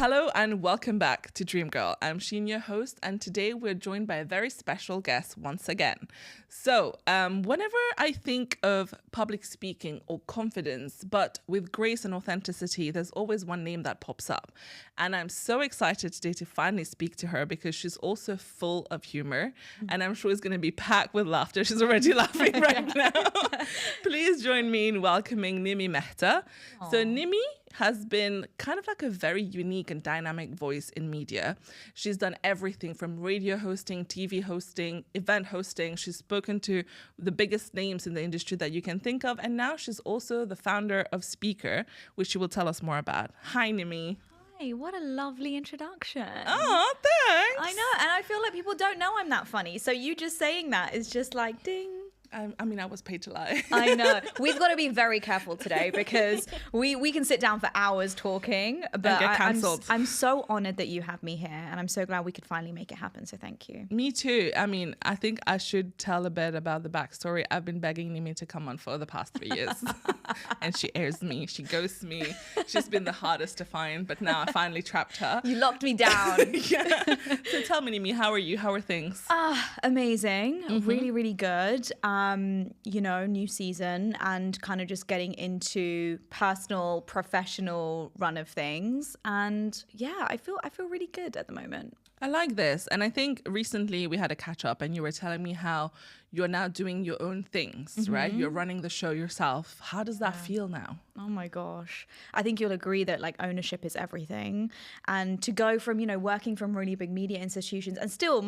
Hello and welcome back to Dream Girl. I'm Sheen, your host, and today we're joined by a very special guest once again. So, whenever I think of public speaking or confidence, but with grace and authenticity, there's always one name that pops up. And I'm so excited today to finally speak to her because she's also full of humor, and I'm sure it's going to be packed with laughter. She's already laughing right now. Please join me in welcoming Nimi Mehta. Aww. So Nimi has been kind of like a very unique and dynamic voice in media. She's done everything from radio hosting, TV hosting, event hosting. She's spoken to the biggest names in the industry that you can think of. And now she's also the founder of Speaker, which she will tell us more about. Hi, Nimi. Hey, what a lovely introduction. Oh, thanks. I know. And I feel like people don't know I'm that funny. So you just saying that is just like, ding. I was paid to lie. I know. We've got to be very careful today because we can sit down for hours talking, but and get cancelled. I'm so honored that you have me here, and I'm so glad we could finally make it happen. So thank you. Me too. I mean, I think I should tell a bit about the backstory. I've been begging Nimi to come on for the past 3 years, and she airs me. She ghosts me. She's been the hardest to find, but now I finally trapped her. You locked me down. Yeah. So tell me, Nimi, how are you? How are things? Amazing. Mm-hmm. Really, really good. New season and kind of just getting into personal, professional run of things. And yeah, I feel really good at the moment. I like this. And I think recently we had a catch up and you were telling me how you're now doing your own things, right? You're running the show yourself. How does that feel now? Oh my gosh. I think you'll agree that like ownership is everything. And to go from, working from really big media institutions and still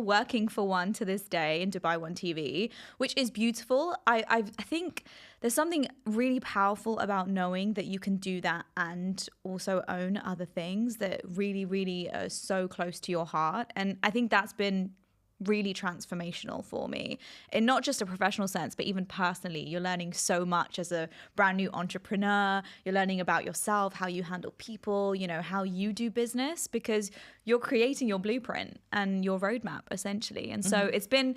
working for one to this day in Dubai One TV, which is beautiful. I think there's something really powerful about knowing that you can do that and also own other things that really, really are so close to your heart. And I think that's been really transformational for me in not just a professional sense, but even personally. You're learning so much as a brand new entrepreneur. You're learning about yourself, how you handle people, how you do business, because you're creating your blueprint and your roadmap essentially. And so it's been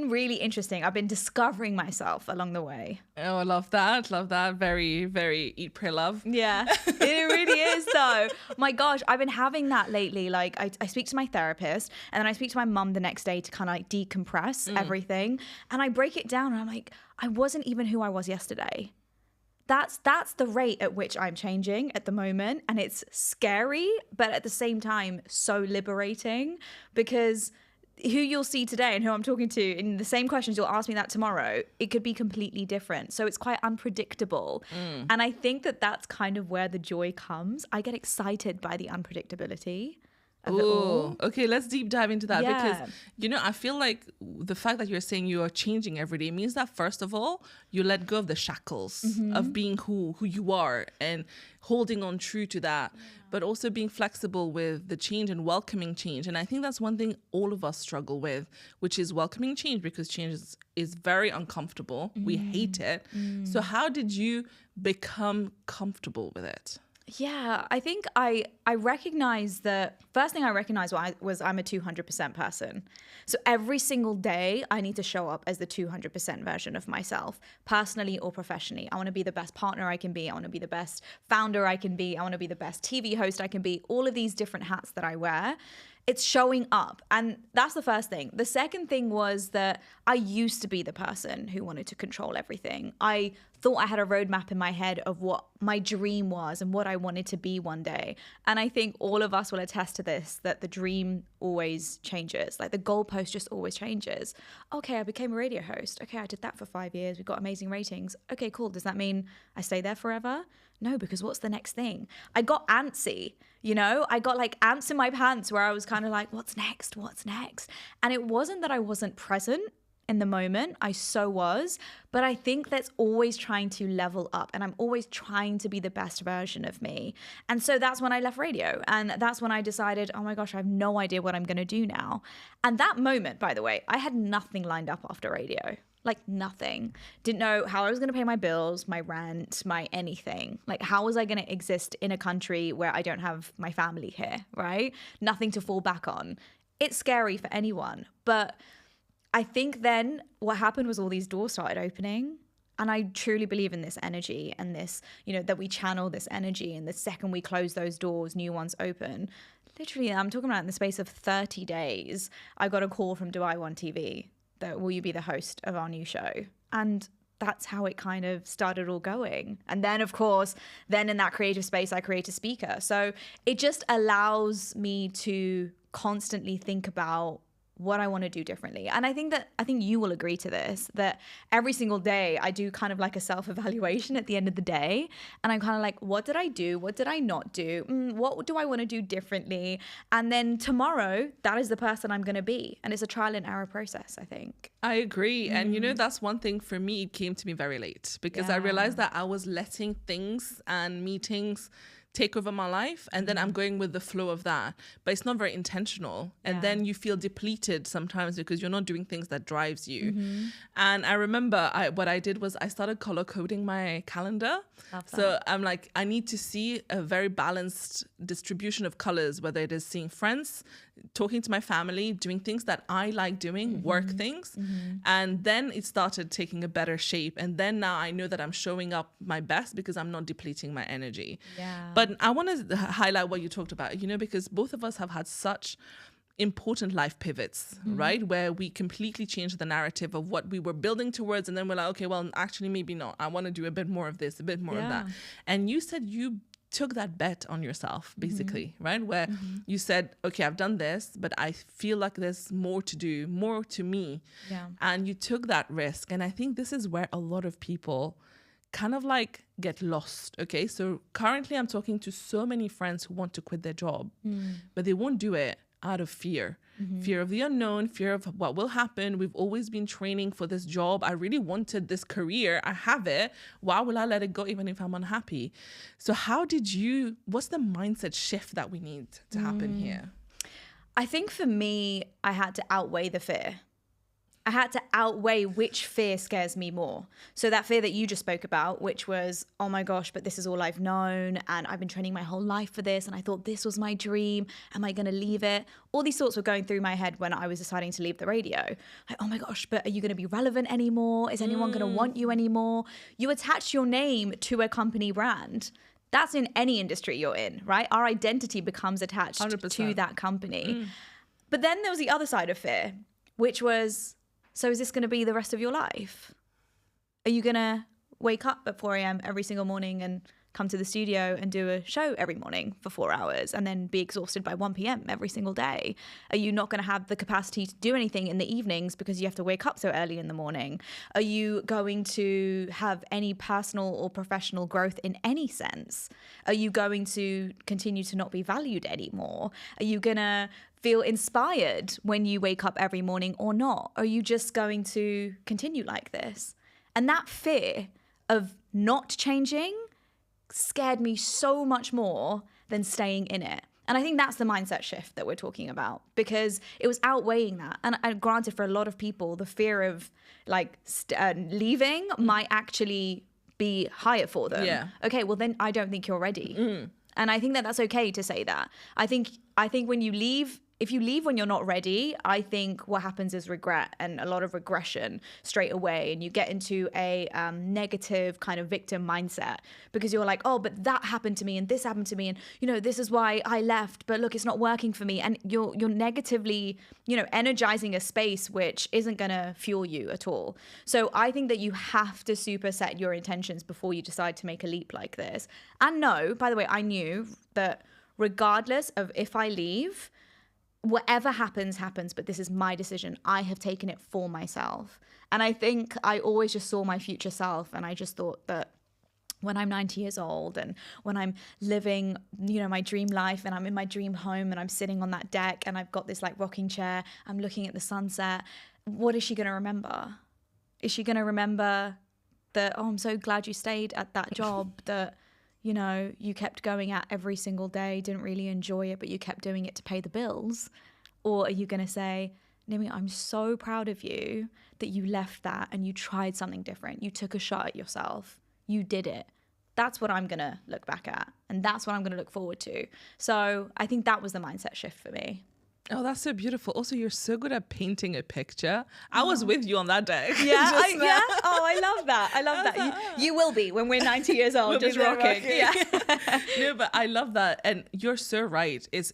really interesting. I've been discovering myself along the way. Oh, I love that. Love that. Very, very eat, pray, love. Yeah, it really is though. My gosh, I've been having that lately. Like I speak to my therapist and then I speak to my mum the next day to kind of like decompress everything. And I break it down and I'm like, I wasn't even who I was yesterday. That's the rate at which I'm changing at the moment. And it's scary, but at the same time, so liberating, because who you'll see today and who I'm talking to in the same questions you'll ask me that tomorrow, it could be completely different. So it's quite unpredictable. And I think that that's kind of where the joy comes. I get excited by the unpredictability. Oh, okay. Let's deep dive into that because, I feel like the fact that you're saying you are changing every day means that, first of all, you let go of the shackles of being who you are and holding on true to that, but also being flexible with the change and welcoming change. And I think that's one thing all of us struggle with, which is welcoming change, because change is very uncomfortable. We hate it. So how did you become comfortable with it? Yeah, I think I recognize the first thing I recognized was I'm a 200% person. So every single day I need to show up as the 200% version of myself, personally or professionally. I want to be the best partner I can be. I want to be the best founder I can be. I want to be the best TV host I can be. All of these different hats that I wear. It's showing up. And that's the first thing. The second thing was that I used to be the person who wanted to control everything. I thought I had a roadmap in my head of what my dream was and what I wanted to be one day. And I think all of us will attest to this, that the dream always changes. Like the goalpost just always changes. Okay, I became a radio host. Okay, I did that for 5 years. We got amazing ratings. Okay, cool. Does that mean I stay there forever? No, because what's the next thing? I got antsy, I got like ants in my pants where I was kind of like, what's next? What's next? And it wasn't that I wasn't present in the moment. I so was. But I think that's always trying to level up. And I'm always trying to be the best version of me. And so that's when I left radio. And that's when I decided, oh my gosh, I have no idea what I'm going to do now. And that moment, by the way, I had nothing lined up after radio. Like nothing. Didn't know how I was going to pay my bills, my rent, my anything. Like how was I going to exist in a country where I don't have my family here, right? Nothing to fall back on. It's scary for anyone. But I think then what happened was all these doors started opening And I truly believe in this energy and this, that we channel this energy. And the second we close those doors, new ones open. Literally, I'm talking about in the space of 30 days, I got a call from Do I Want TV that will you be the host of our new show? And that's how it kind of started all going. And then, of course, in that creative space, I create a speaker. So it just allows me to constantly think about what I want to do differently. And I think you will agree to this, that every single day I do kind of like a self-evaluation at the end of the day. And I'm kind of like, what did I do? What did I not do? What do I want to do differently? And then tomorrow, that is the person I'm going to be. And it's a trial and error process, I think. I agree. And that's one thing for me, it came to me very late because I realized that I was letting things and meetings take over my life, and then I'm going with the flow of that, but it's not very intentional. And then you feel depleted sometimes because you're not doing things that drives you. And I remember what I did was I started color coding my calendar. So I'm like, I need to see a very balanced distribution of colors, whether it is seeing friends, talking to my family, doing things that I like doing, work things. And then it started taking a better shape. And then now I know that I'm showing up my best because I'm not depleting my energy. But I want to highlight what you talked about, because both of us have had such important life pivots, right? Where we completely changed the narrative of what we were building towards. And then we're like, okay, well, actually, maybe not. I want to do a bit more of this, a bit more of that. And you said you took that bet on yourself, basically, right? Where you said, okay, I've done this, but I feel like there's more to do, more to me. And you took that risk. And I think this is where a lot of people kind of like get lost. Okay, so currently I'm talking to so many friends who want to quit their job, but they won't do it out of fear. Fear of the unknown, fear of what will happen. We've always been training for this job. I really wanted this career. I have it. Why will I let it go even if I'm unhappy? So what's the mindset shift that we need to happen here? I think for me, I had to outweigh the fear. I had to outweigh which fear scares me more. So that fear that you just spoke about, which was, oh my gosh, but this is all I've known. And I've been training my whole life for this. And I thought this was my dream. Am I going to leave it? All these thoughts were going through my head when I was deciding to leave the radio. Like, oh my gosh, but are you going to be relevant anymore? Is anyone going to want you anymore? You attach your name to a company brand. That's in any industry you're in, right? Our identity becomes attached 100%. to that company. But then there was the other side of fear, which was, so is this going to be the rest of your life? Are you going to wake up at 4 a.m. every single morning and come to the studio and do a show every morning for 4 hours and then be exhausted by 1 p.m. every single day? Are you not going to have the capacity to do anything in the evenings because you have to wake up so early in the morning? Are you going to have any personal or professional growth in any sense? Are you going to continue to not be valued anymore? Are you going to feel inspired when you wake up every morning or not? Are you just going to continue like this? And that fear of not changing scared me so much more than staying in it. And I think that's the mindset shift that we're talking about, because it was outweighing that. And granted, for a lot of people, the fear of leaving might actually be higher for them. Okay, well then I don't think you're ready. And I think that that's okay to say that. I think when you leave, if you leave when you're not ready, I think what happens is regret and a lot of regression straight away. And you get into a negative kind of victim mindset because you're like, oh, but that happened to me and this happened to me. And, this is why I left. But look, it's not working for me. And you're negatively, energizing a space which isn't going to fuel you at all. So I think that you have to superset your intentions before you decide to make a leap like this. And no, by the way, I knew that regardless of if I leave, whatever happens, but this is my decision. I have taken it for myself. And I think I always just saw my future self. And I just thought that when I'm 90 years old and when I'm living, my dream life and I'm in my dream home and I'm sitting on that deck and I've got this rocking chair, I'm looking at the sunset, what is she going to remember? Is she going to remember that, oh, I'm so glad you stayed at that job that, you kept going at every single day, didn't really enjoy it, but you kept doing it to pay the bills? Or are you going to say, Nimi, I'm so proud of you that you left that and you tried something different. You took a shot at yourself. You did it. That's what I'm going to look back at. And that's what I'm going to look forward to. So I think that was the mindset shift for me. Oh, that's so beautiful. Also, you're so good at painting a picture. I was with you on that day. Yeah, Just now. yeah. Oh, I love that. I love that. You will be when we're 90 years old, We'll be just there rocking. Yeah. No, but I love that, and you're so right. It's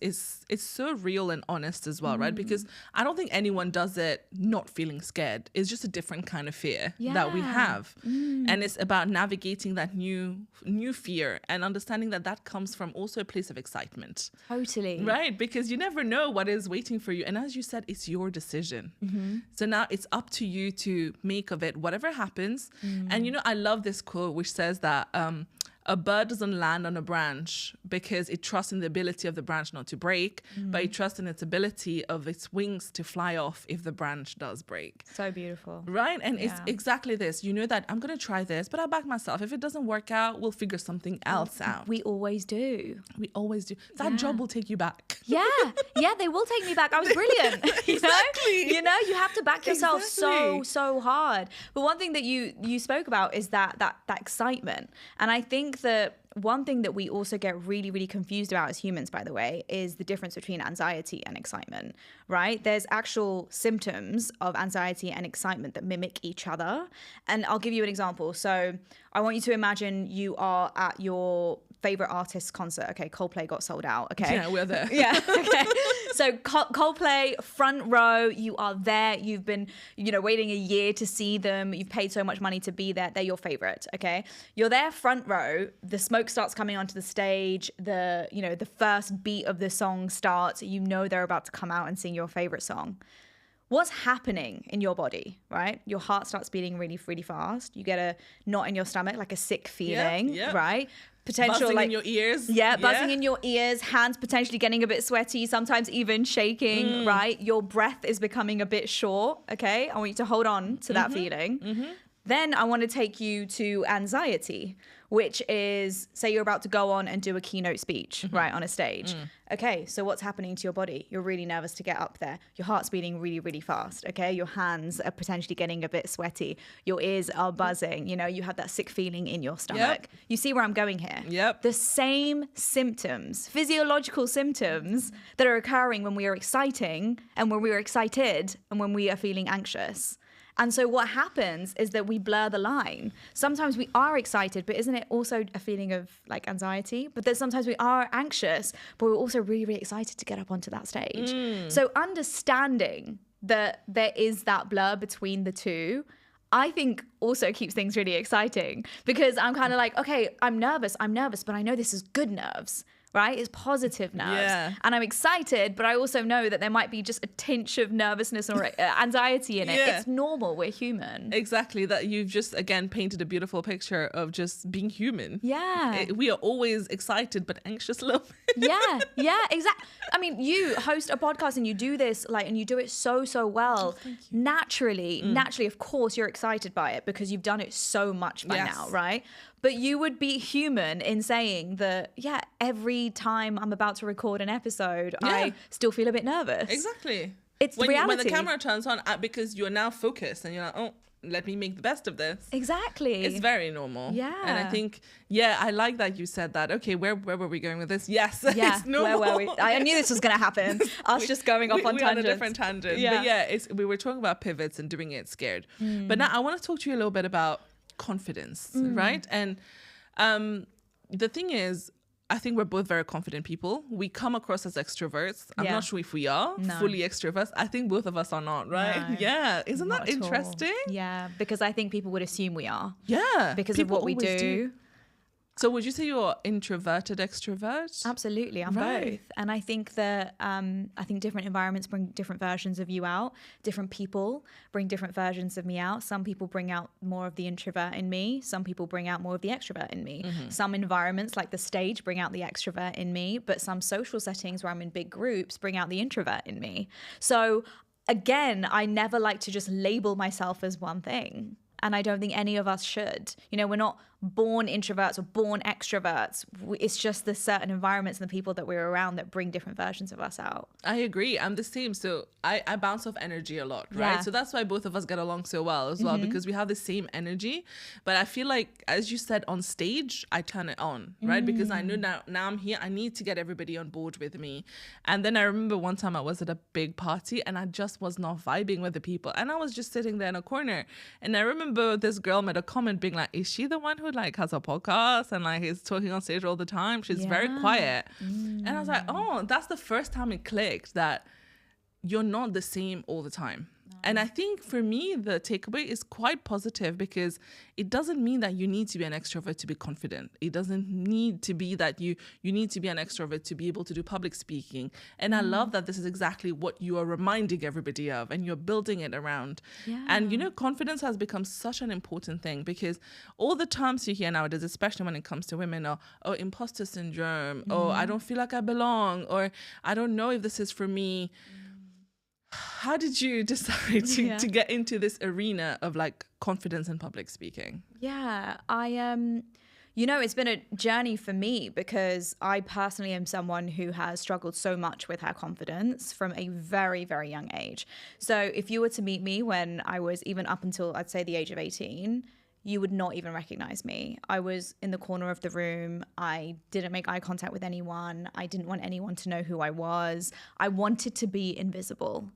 so real and honest as well, right? Because I don't think anyone does it not feeling scared. It's just a different kind of fear that we Yeah. have, and it's about navigating that new fear and understanding that that comes from also a place of excitement. Totally. Right, because you never know what is waiting for you. And as you said, it's your decision. So now it's up to you to make of it whatever happens. And, you know, I love this quote which says that a bird doesn't land on a branch because it trusts in the ability of the branch not to break, but it trusts in its ability of its wings to fly off if the branch does break. So beautiful. Right? And it's Yeah. exactly this. You know that I'm going to try this, but I'll back myself. If it doesn't work out, we'll figure something else out. We always do. We always do. That Yeah. job will take you back. Yeah, they will take me back. I was brilliant. Exactly. You know, you have to back yourself Exactly. so hard. But one thing that you spoke about is that excitement. And I think that one thing that we also get really, really confused about as humans, by the way, is the difference between anxiety and excitement, right? There's actual symptoms of anxiety and excitement that mimic each other. And I'll give you an example. So I want you to imagine you are at your favorite artist's concert. Okay, Coldplay got sold out. Okay. Yeah, we're there. Yeah. Okay. So Coldplay, front row, you are there. You've been, waiting a year to see them. You've paid so much money to be there. They're your favorite. Okay. You're there front row. The smoke starts coming onto the stage. The first beat of the song starts. You know they're about to come out and sing your favorite song. What's happening in your body, right? Your heart starts beating really, really fast. You get a knot in your stomach, like a sick feeling, Yep. right? Potential Buzzing in your ears. Yeah, buzzing in your ears, hands potentially getting a bit sweaty, sometimes even shaking, right? Your breath is becoming a bit short, okay? I want you to hold on to that feeling. Then I want to take you to anxiety, which is, say you're about to go on and do a keynote speech, right, on a stage. Okay, so what's happening to your body? You're really nervous to get up there. Your heart's beating really, really fast, okay? Your hands are potentially getting a bit sweaty. Your ears are buzzing. You have that sick feeling in your stomach. You see where I'm going here? Yep. The same symptoms, physiological symptoms that are occurring when we are exciting and when we are excited and when we are feeling anxious. And so what happens is that we blur the line. Sometimes we are excited, but isn't it also a feeling of like anxiety? But then sometimes we are anxious, but we're also really, really excited to get up onto that stage. So understanding that there is that blur between the two, I think also keeps things really exciting, because I'm kind of like, okay, I'm nervous, but I know this is good nerves. Right? It's positive nerves. Yeah. And I'm excited, but I also know that there might be just a tinge of nervousness or anxiety in it. Yeah. It's normal. We're human. Exactly. That you've just, again, painted a beautiful picture of just being human. Yeah. We are always excited, but anxious a little bit. Yeah, exactly. I mean, you host a podcast and you do this, and you do it so well. Naturally, of course, you're excited by it because you've done it so much by now, right? But you would be human in saying that, every time I'm about to record an episode, I still feel a bit nervous. Exactly. It's when reality. when the camera turns on, because you're now focused and you're like, oh, let me make the best of this. Exactly. It's very normal. Yeah. And I think, I like that you said that. Okay, where were we going with this? Yes, Yeah, it's normal. where were we? I knew this was going to happen. Us just going off on we're tangents. on a different tangent. Yeah. But we were talking about pivots and doing it scared. But now I want to talk to you a little bit about confidence, right? And the thing is, I think we're both very confident people. We come across as extroverts. I'm not sure if we are fully extroverts. I think both of us are not, right? No, yeah. Isn't not that at all. interesting? Yeah, because I think people would assume we are. Yeah. Because people of what we always do. So would you say you're introverted, extrovert? Absolutely, I'm both. And I think that different environments bring different versions of you out. Different people bring different versions of me out. Some people bring out more of the introvert in me. Some people bring out more of the extrovert in me. Some environments, like the stage, bring out the extrovert in me. But some social settings where I'm in big groups bring out the introvert in me. So again, I never like to just label myself as one thing. And I don't think any of us should. We're not born introverts or born extroverts. It's just the certain environments and the people that we're around that bring different versions of us out. I agree. I'm the same. So I bounce off energy a lot, right? Yeah. So that's why both of us get along so well as well, because we have the same energy. But I feel like, as you said, on stage, I turn it on, right? Because I know now I'm here, I need to get everybody on board with me. And then I remember one time I was at a big party and I just was not vibing with the people. And I was just sitting there in a corner. And I remember this girl made a comment being like, is she the one who like has a podcast and like is talking on stage all the time? She's very quiet. And I was like, oh, that's the first time it clicked that you're not the same all the time. And I think for me, the takeaway is quite positive, because it doesn't mean that you need to be an extrovert to be confident. It doesn't need to be that you need to be an extrovert to be able to do public speaking. And I love that this is exactly what you are reminding everybody of, and you're building it around. Yeah. And, you know, confidence has become such an important thing, because all the terms you hear nowadays, especially when it comes to women, are, oh, imposter syndrome, oh, I don't feel like I belong, or I don't know if this is for me. How did you decide to get into this arena of like confidence in public speaking? Yeah, you know, it's been a journey for me, because I personally am someone who has struggled so much with her confidence from a very, very young age. So if you were to meet me when I was even up until, I'd say, the age of 18, you would not even recognize me. I was in the corner of the room. I didn't make eye contact with anyone. I didn't want anyone to know who I was. I wanted to be invisible.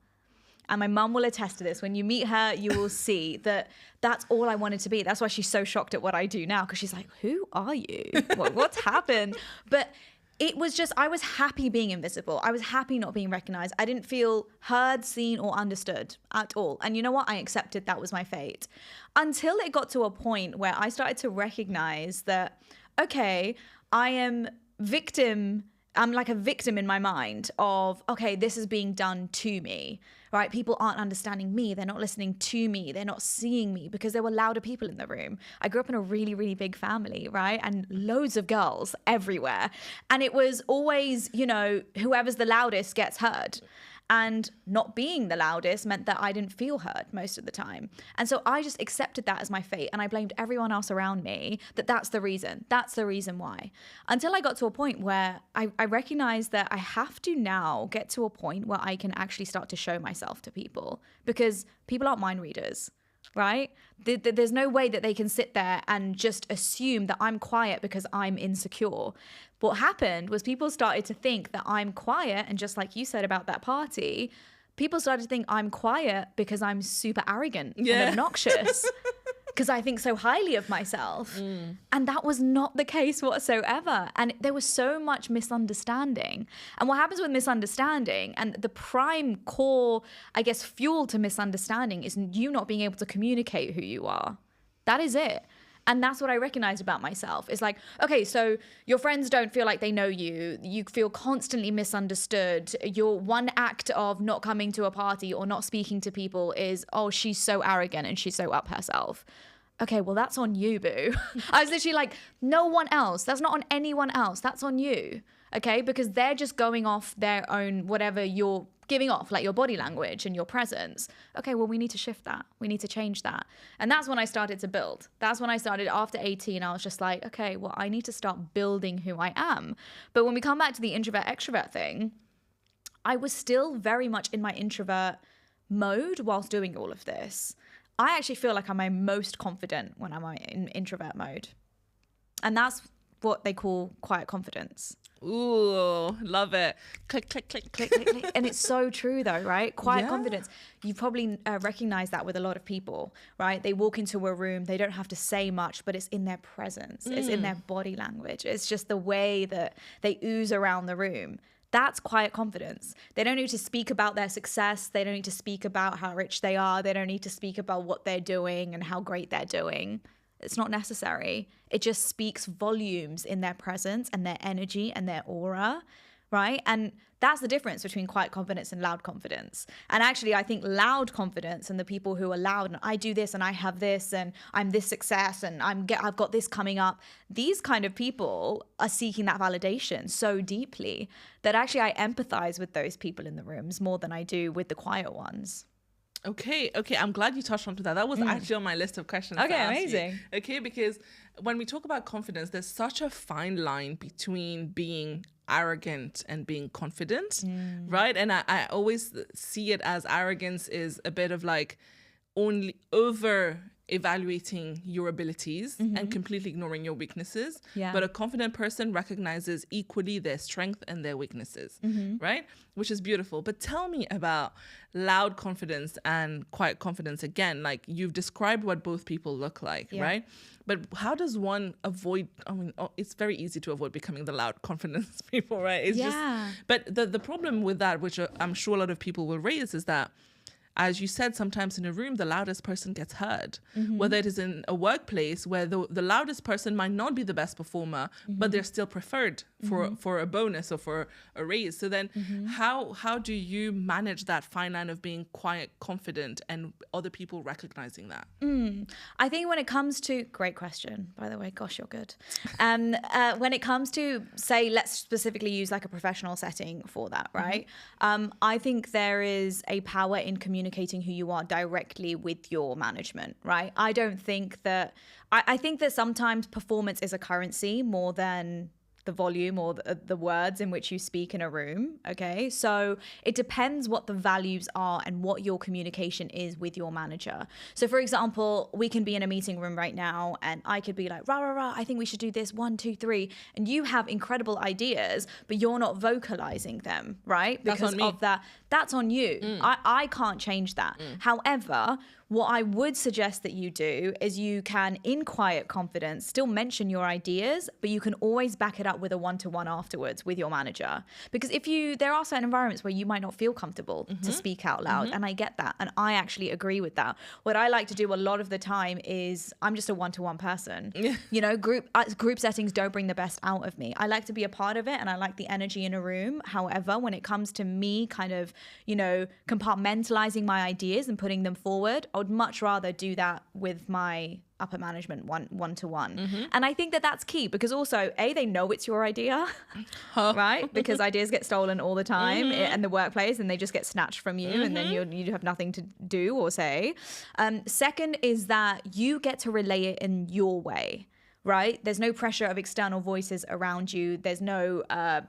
And my mum will attest to this. When you meet her, you will see that that's all I wanted to be. That's why she's so shocked at what I do now, because she's like, who are you? What's happened? But it was just, I was happy being invisible. I was happy not being recognized. I didn't feel heard, seen, or understood at all. And you know what? I accepted that was my fate. Until it got to a point where I started to recognize that, okay, I'm like a victim in my mind of, okay, this is being done to me, right? People aren't understanding me. They're not listening to me. They're not seeing me, because there were louder people in the room. I grew up in a really, really big family, right? And loads of girls everywhere. And it was always, you know, whoever's the loudest gets heard. And not being the loudest meant that I didn't feel heard most of the time. And so I just accepted that as my fate. And I blamed everyone else around me that that's the reason. That's the reason why. Until I got to a point where I recognized that I have to now get to a point where I can actually start to show myself to people, because people aren't mind readers, right? There's no way that they can sit there and just assume that I'm quiet because I'm insecure. What happened was people started to think that I'm quiet, and just like you said about that party, people started to think I'm quiet because I'm super arrogant and obnoxious, because I think so highly of myself. And that was not the case whatsoever. And there was so much misunderstanding. And what happens with misunderstanding, and the prime core, I guess, fuel to misunderstanding, is you not being able to communicate who you are. That is it. And that's what I recognized about myself. It's like, okay, so your friends don't feel like they know you. You feel constantly misunderstood. Your one act of not coming to a party or not speaking to people is, oh, she's so arrogant and she's so up herself. Okay, well, that's on you, boo. I was literally like, no one else. That's not on anyone else. That's on you. Okay, because they're just going off their own, whatever you're giving off, like your body language and your presence. Okay, well, we need to shift that. We need to change that. And that's when I started to build. That's when I started, after 18, I was just like, okay, well, I need to start building who I am. But when we come back to the introvert-extrovert thing, I was still very much in my introvert mode whilst doing all of this. I actually feel like I'm my most confident when I'm in introvert mode. And that's what they call quiet confidence. Ooh, love it. Click, click, click, click, click, click. And it's so true though, right? Quiet confidence. You probably recognize that with a lot of people, right? They walk into a room, they don't have to say much, but it's in their presence. It's in their body language. It's just the way that they ooze around the room. That's quiet confidence. They don't need to speak about their success. They don't need to speak about how rich they are. They don't need to speak about what they're doing and how great they're doing. It's not necessary. It just speaks volumes in their presence and their energy and their aura, right? And that's the difference between quiet confidence and loud confidence. And actually, I think loud confidence and the people who are loud and I do this and I have this and I'm this success and I've got this coming up, these kind of people are seeking that validation so deeply that actually I empathize with those people in the rooms more than I do with the quiet ones. Okay. I'm glad you touched on to that. That was actually on my list of questions. to Okay, ask you. amazing. Okay, because when we talk about confidence, there's such a fine line between being arrogant and being confident, right? And I always see it as arrogance is a bit of like only over evaluating your abilities and completely ignoring your weaknesses. Yeah. But a confident person recognizes equally their strength and their weaknesses, right? Which is beautiful. But tell me about loud confidence and quiet confidence again. Like you've described what both people look like, right? But how does one avoid, it's very easy to avoid becoming the loud confidence people, right? It's just, but the problem with that, which I'm sure a lot of people will raise, is that as you said, sometimes in a room, the loudest person gets heard, whether it is in a workplace where the loudest person might not be the best performer, but they're still preferred for a bonus or for a raise. So then how do you manage that fine line of being quiet, confident, and other people recognizing that? I think when it comes to, great question, by the way, gosh, you're good. When it comes to, say, let's specifically use like a professional setting for that, right? I think there is a power in communicating who you are directly with your management, right? I don't think that, I think that sometimes performance is a currency more than the volume or the words in which you speak in a room. Okay. So it depends what the values are and what your communication is with your manager. So for example, we can be in a meeting room right now and I could be like, rah, rah, rah, I think we should do this 1, 2, 3. And you have incredible ideas, but you're not vocalizing them, right? Because of that. That's on you. I can't change that. However, what I would suggest that you do is you can, in quiet confidence, still mention your ideas, but you can always back it up with a one-to-one afterwards with your manager. Because there are certain environments where you might not feel comfortable to speak out loud, and I get that, and I actually agree with that. What I like to do a lot of the time is I'm just a one-to-one person. You know, group settings don't bring the best out of me. I like to be a part of it, and I like the energy in a room. However, when it comes to me kind of, you know, compartmentalizing my ideas and putting them forward, I would much rather do that with my upper management one-to-one. And I think that that's key because also, they know it's your idea, right? Because ideas get stolen all the time in the workplace and they just get snatched from you and then you have nothing to do or say. Second is that you get to relay it in your way. Right? There's no pressure of external voices around you. There's no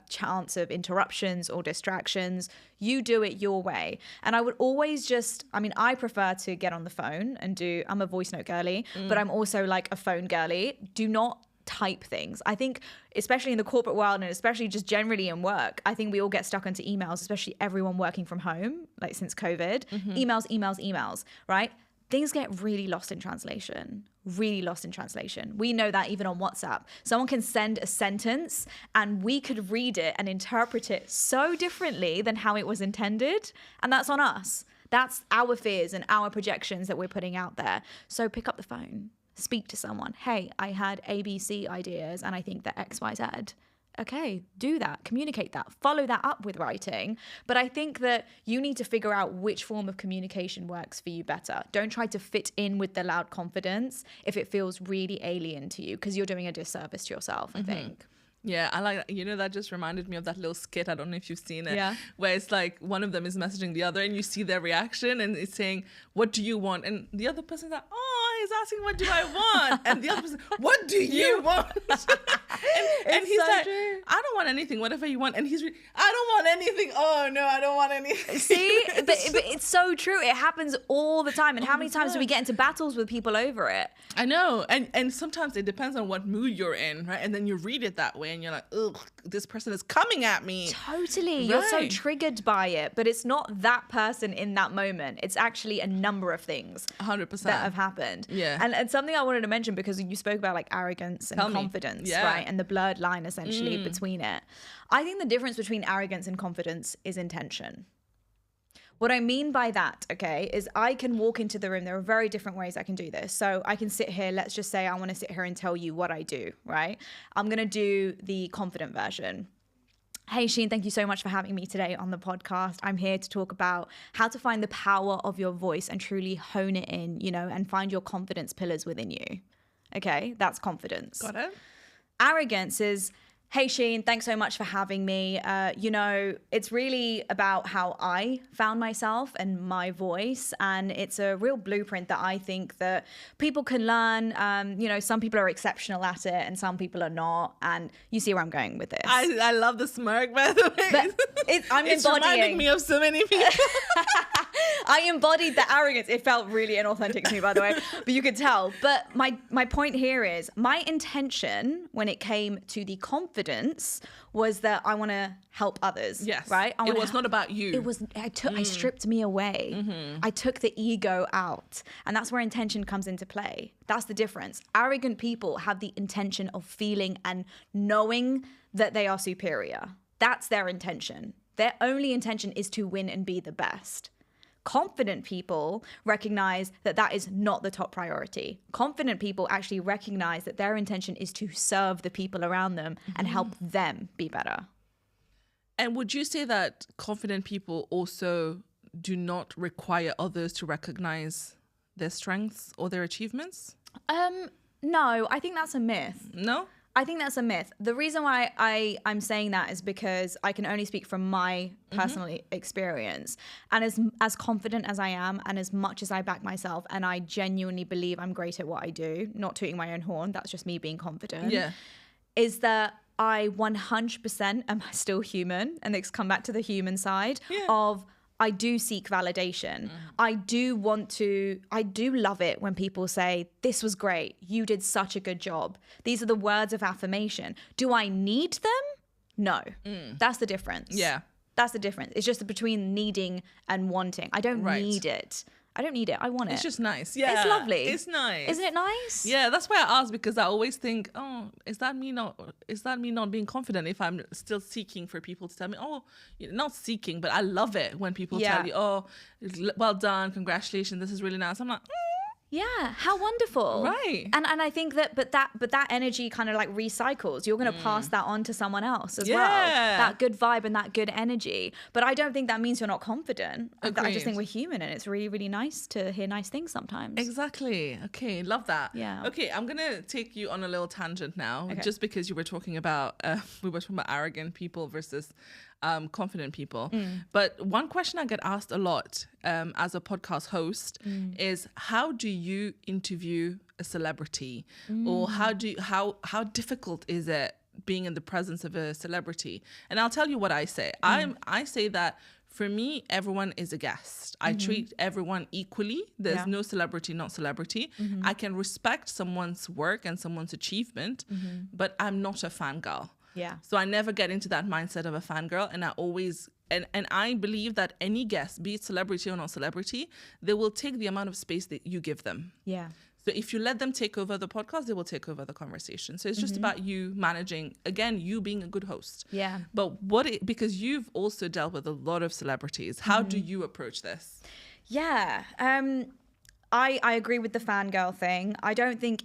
chance of interruptions or distractions. You do it your way. And I would always I prefer to get on the phone and I'm a voice note girly, but I'm also like a phone girly. Do not type things. I think, especially in the corporate world and especially just generally in work, I think we all get stuck into emails, especially everyone working from home, like since COVID. Emails, right? Things get really lost in translation. We know that even on WhatsApp. Someone can send a sentence and we could read it and interpret it so differently than how it was intended. And that's on us. That's our fears and our projections that we're putting out there. So pick up the phone, speak to someone. Hey, I had ABC ideas and I think that XYZ. Okay, do that, communicate that, follow that up with writing. But I think that you need to figure out which form of communication works for you better. Don't try to fit in with the loud confidence if it feels really alien to you, because you're doing a disservice to yourself, I think. Yeah, I like that. You know, that just reminded me of that little skit. I don't know if you've seen it. Yeah. Where it's like one of them is messaging the other and you see their reaction and it's saying, what do you want? And the other person's like, oh, he's asking, what do I want? And the other person, what do you want? and he's so like, true. I don't want anything, whatever you want. And I don't want anything. Oh, no, I don't want anything. See, but it's so true. It happens all the time. And how many times do we get into battles with people over it? I know. And sometimes it depends on what mood you're in, right? And then you read it that way. And you're like, ugh, this person is coming at me. Totally. Right. You're so triggered by it, but it's not that person in that moment. It's actually a number of things 100% that have happened. Yeah. And something I wanted to mention, because you spoke about like arrogance and confidence, right? And the blurred line essentially between it. I think the difference between arrogance and confidence is intention. What I mean by that, okay, is I can walk into the room. There are very different ways I can do this. So I can sit here, let's just say I want to sit here and tell you what I do, right? I'm going to do the confident version. Hey, Sheen, thank you so much for having me today on the podcast. I'm here to talk about how to find the power of your voice and truly hone it in, you know, and find your confidence pillars within you. Okay, that's confidence. Got it. Arrogance is, Hey, Sheen, thanks so much for having me. It's really about how I found myself and my voice. And it's a real blueprint that I think that people can learn. Some people are exceptional at it and some people are not. And you see where I'm going with this. I love the smirk, by the way. It's reminding me of so many people. I embodied the arrogance. It felt really inauthentic to me, by the way, but you could tell. But my point here is my intention when it came to the confidence was that I want to help others. Yes. Right? It was not about you. It was, I stripped me away. Mm-hmm. I took the ego out. And that's where intention comes into play. That's the difference. Arrogant people have the intention of feeling and knowing that they are superior. That's their intention. Their only intention is to win and be the best. Confident people recognize that that is not the top priority. Confident people actually recognize that their intention is to serve the people around them and help them be better. And would you say that confident people also do not require others to recognize their strengths or their achievements? No, I think that's a myth. No? I think that's a myth. The reason why I'm saying that is because I can only speak from my personal experience. And as confident as I am and as much as I back myself and I genuinely believe I'm great at what I do, not tooting my own horn, that's just me being confident, is that I 100% am still human. And let's come back to the human side of I do seek validation. I do love it when people say, this was great. You did such a good job. These are the words of affirmation. Do I need them? No. That's the difference. Yeah. That's the difference. It's just between needing and wanting. I don't need it. I don't need it. I want it. It's just nice. Yeah. It's lovely. It's nice. Isn't it nice? Yeah, that's why I asked, because I always think, is that me not being confident if I'm still seeking for people to tell me, not seeking, but I love it when people tell you, well done, congratulations, this is really nice. I'm like, yeah, how wonderful. Right. And I think that but that energy kind of like recycles. You're going to pass that on to someone else as well. That good vibe and that good energy. But I don't think that means you're not confident. Agreed. I just think we're human and it's really, really nice to hear nice things sometimes. Exactly. Okay, love that. Yeah. Okay, I'm going to take you on a little tangent now, just because you were talking about arrogant people versus confident people. But one question I get asked a lot as a podcast host is, how do you interview a celebrity? Or how difficult is it being in the presence of a celebrity? And I'll tell you what I say. I say that for me, everyone is a guest. I treat everyone equally. There's no celebrity, not celebrity. I can respect someone's work and someone's achievement, but I'm not a fangirl. Yeah. So I never get into that mindset of a fangirl, and I always and I believe that any guest, be it celebrity or not celebrity, they will take the amount of space that you give them. Yeah. So if you let them take over the podcast, they will take over the conversation. So it's just about you managing, again, you being a good host. Yeah. But because you've also dealt with a lot of celebrities, how do you approach this? Yeah. I agree with the fangirl thing. I don't think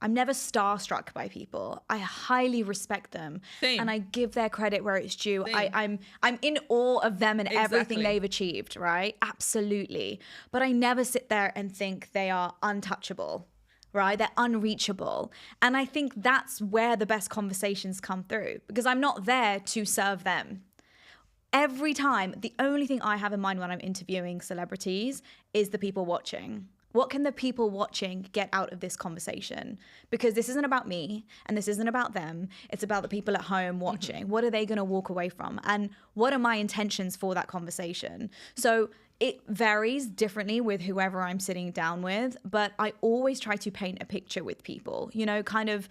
I'm never starstruck by people. I highly respect them. Same. And I give their credit where it's due. I'm in awe of them and everything they've achieved, right? Absolutely. But I never sit there and think they are untouchable, right? They're unreachable. And I think that's where the best conversations come through, because I'm not there to serve them. Every time, the only thing I have in mind when I'm interviewing celebrities is the people watching. What can the people watching get out of this conversation? Because this isn't about me and this isn't about them. It's about the people at home watching. What are they going to walk away from? And what are my intentions for that conversation? So it varies differently with whoever I'm sitting down with, but I always try to paint a picture with people, kind of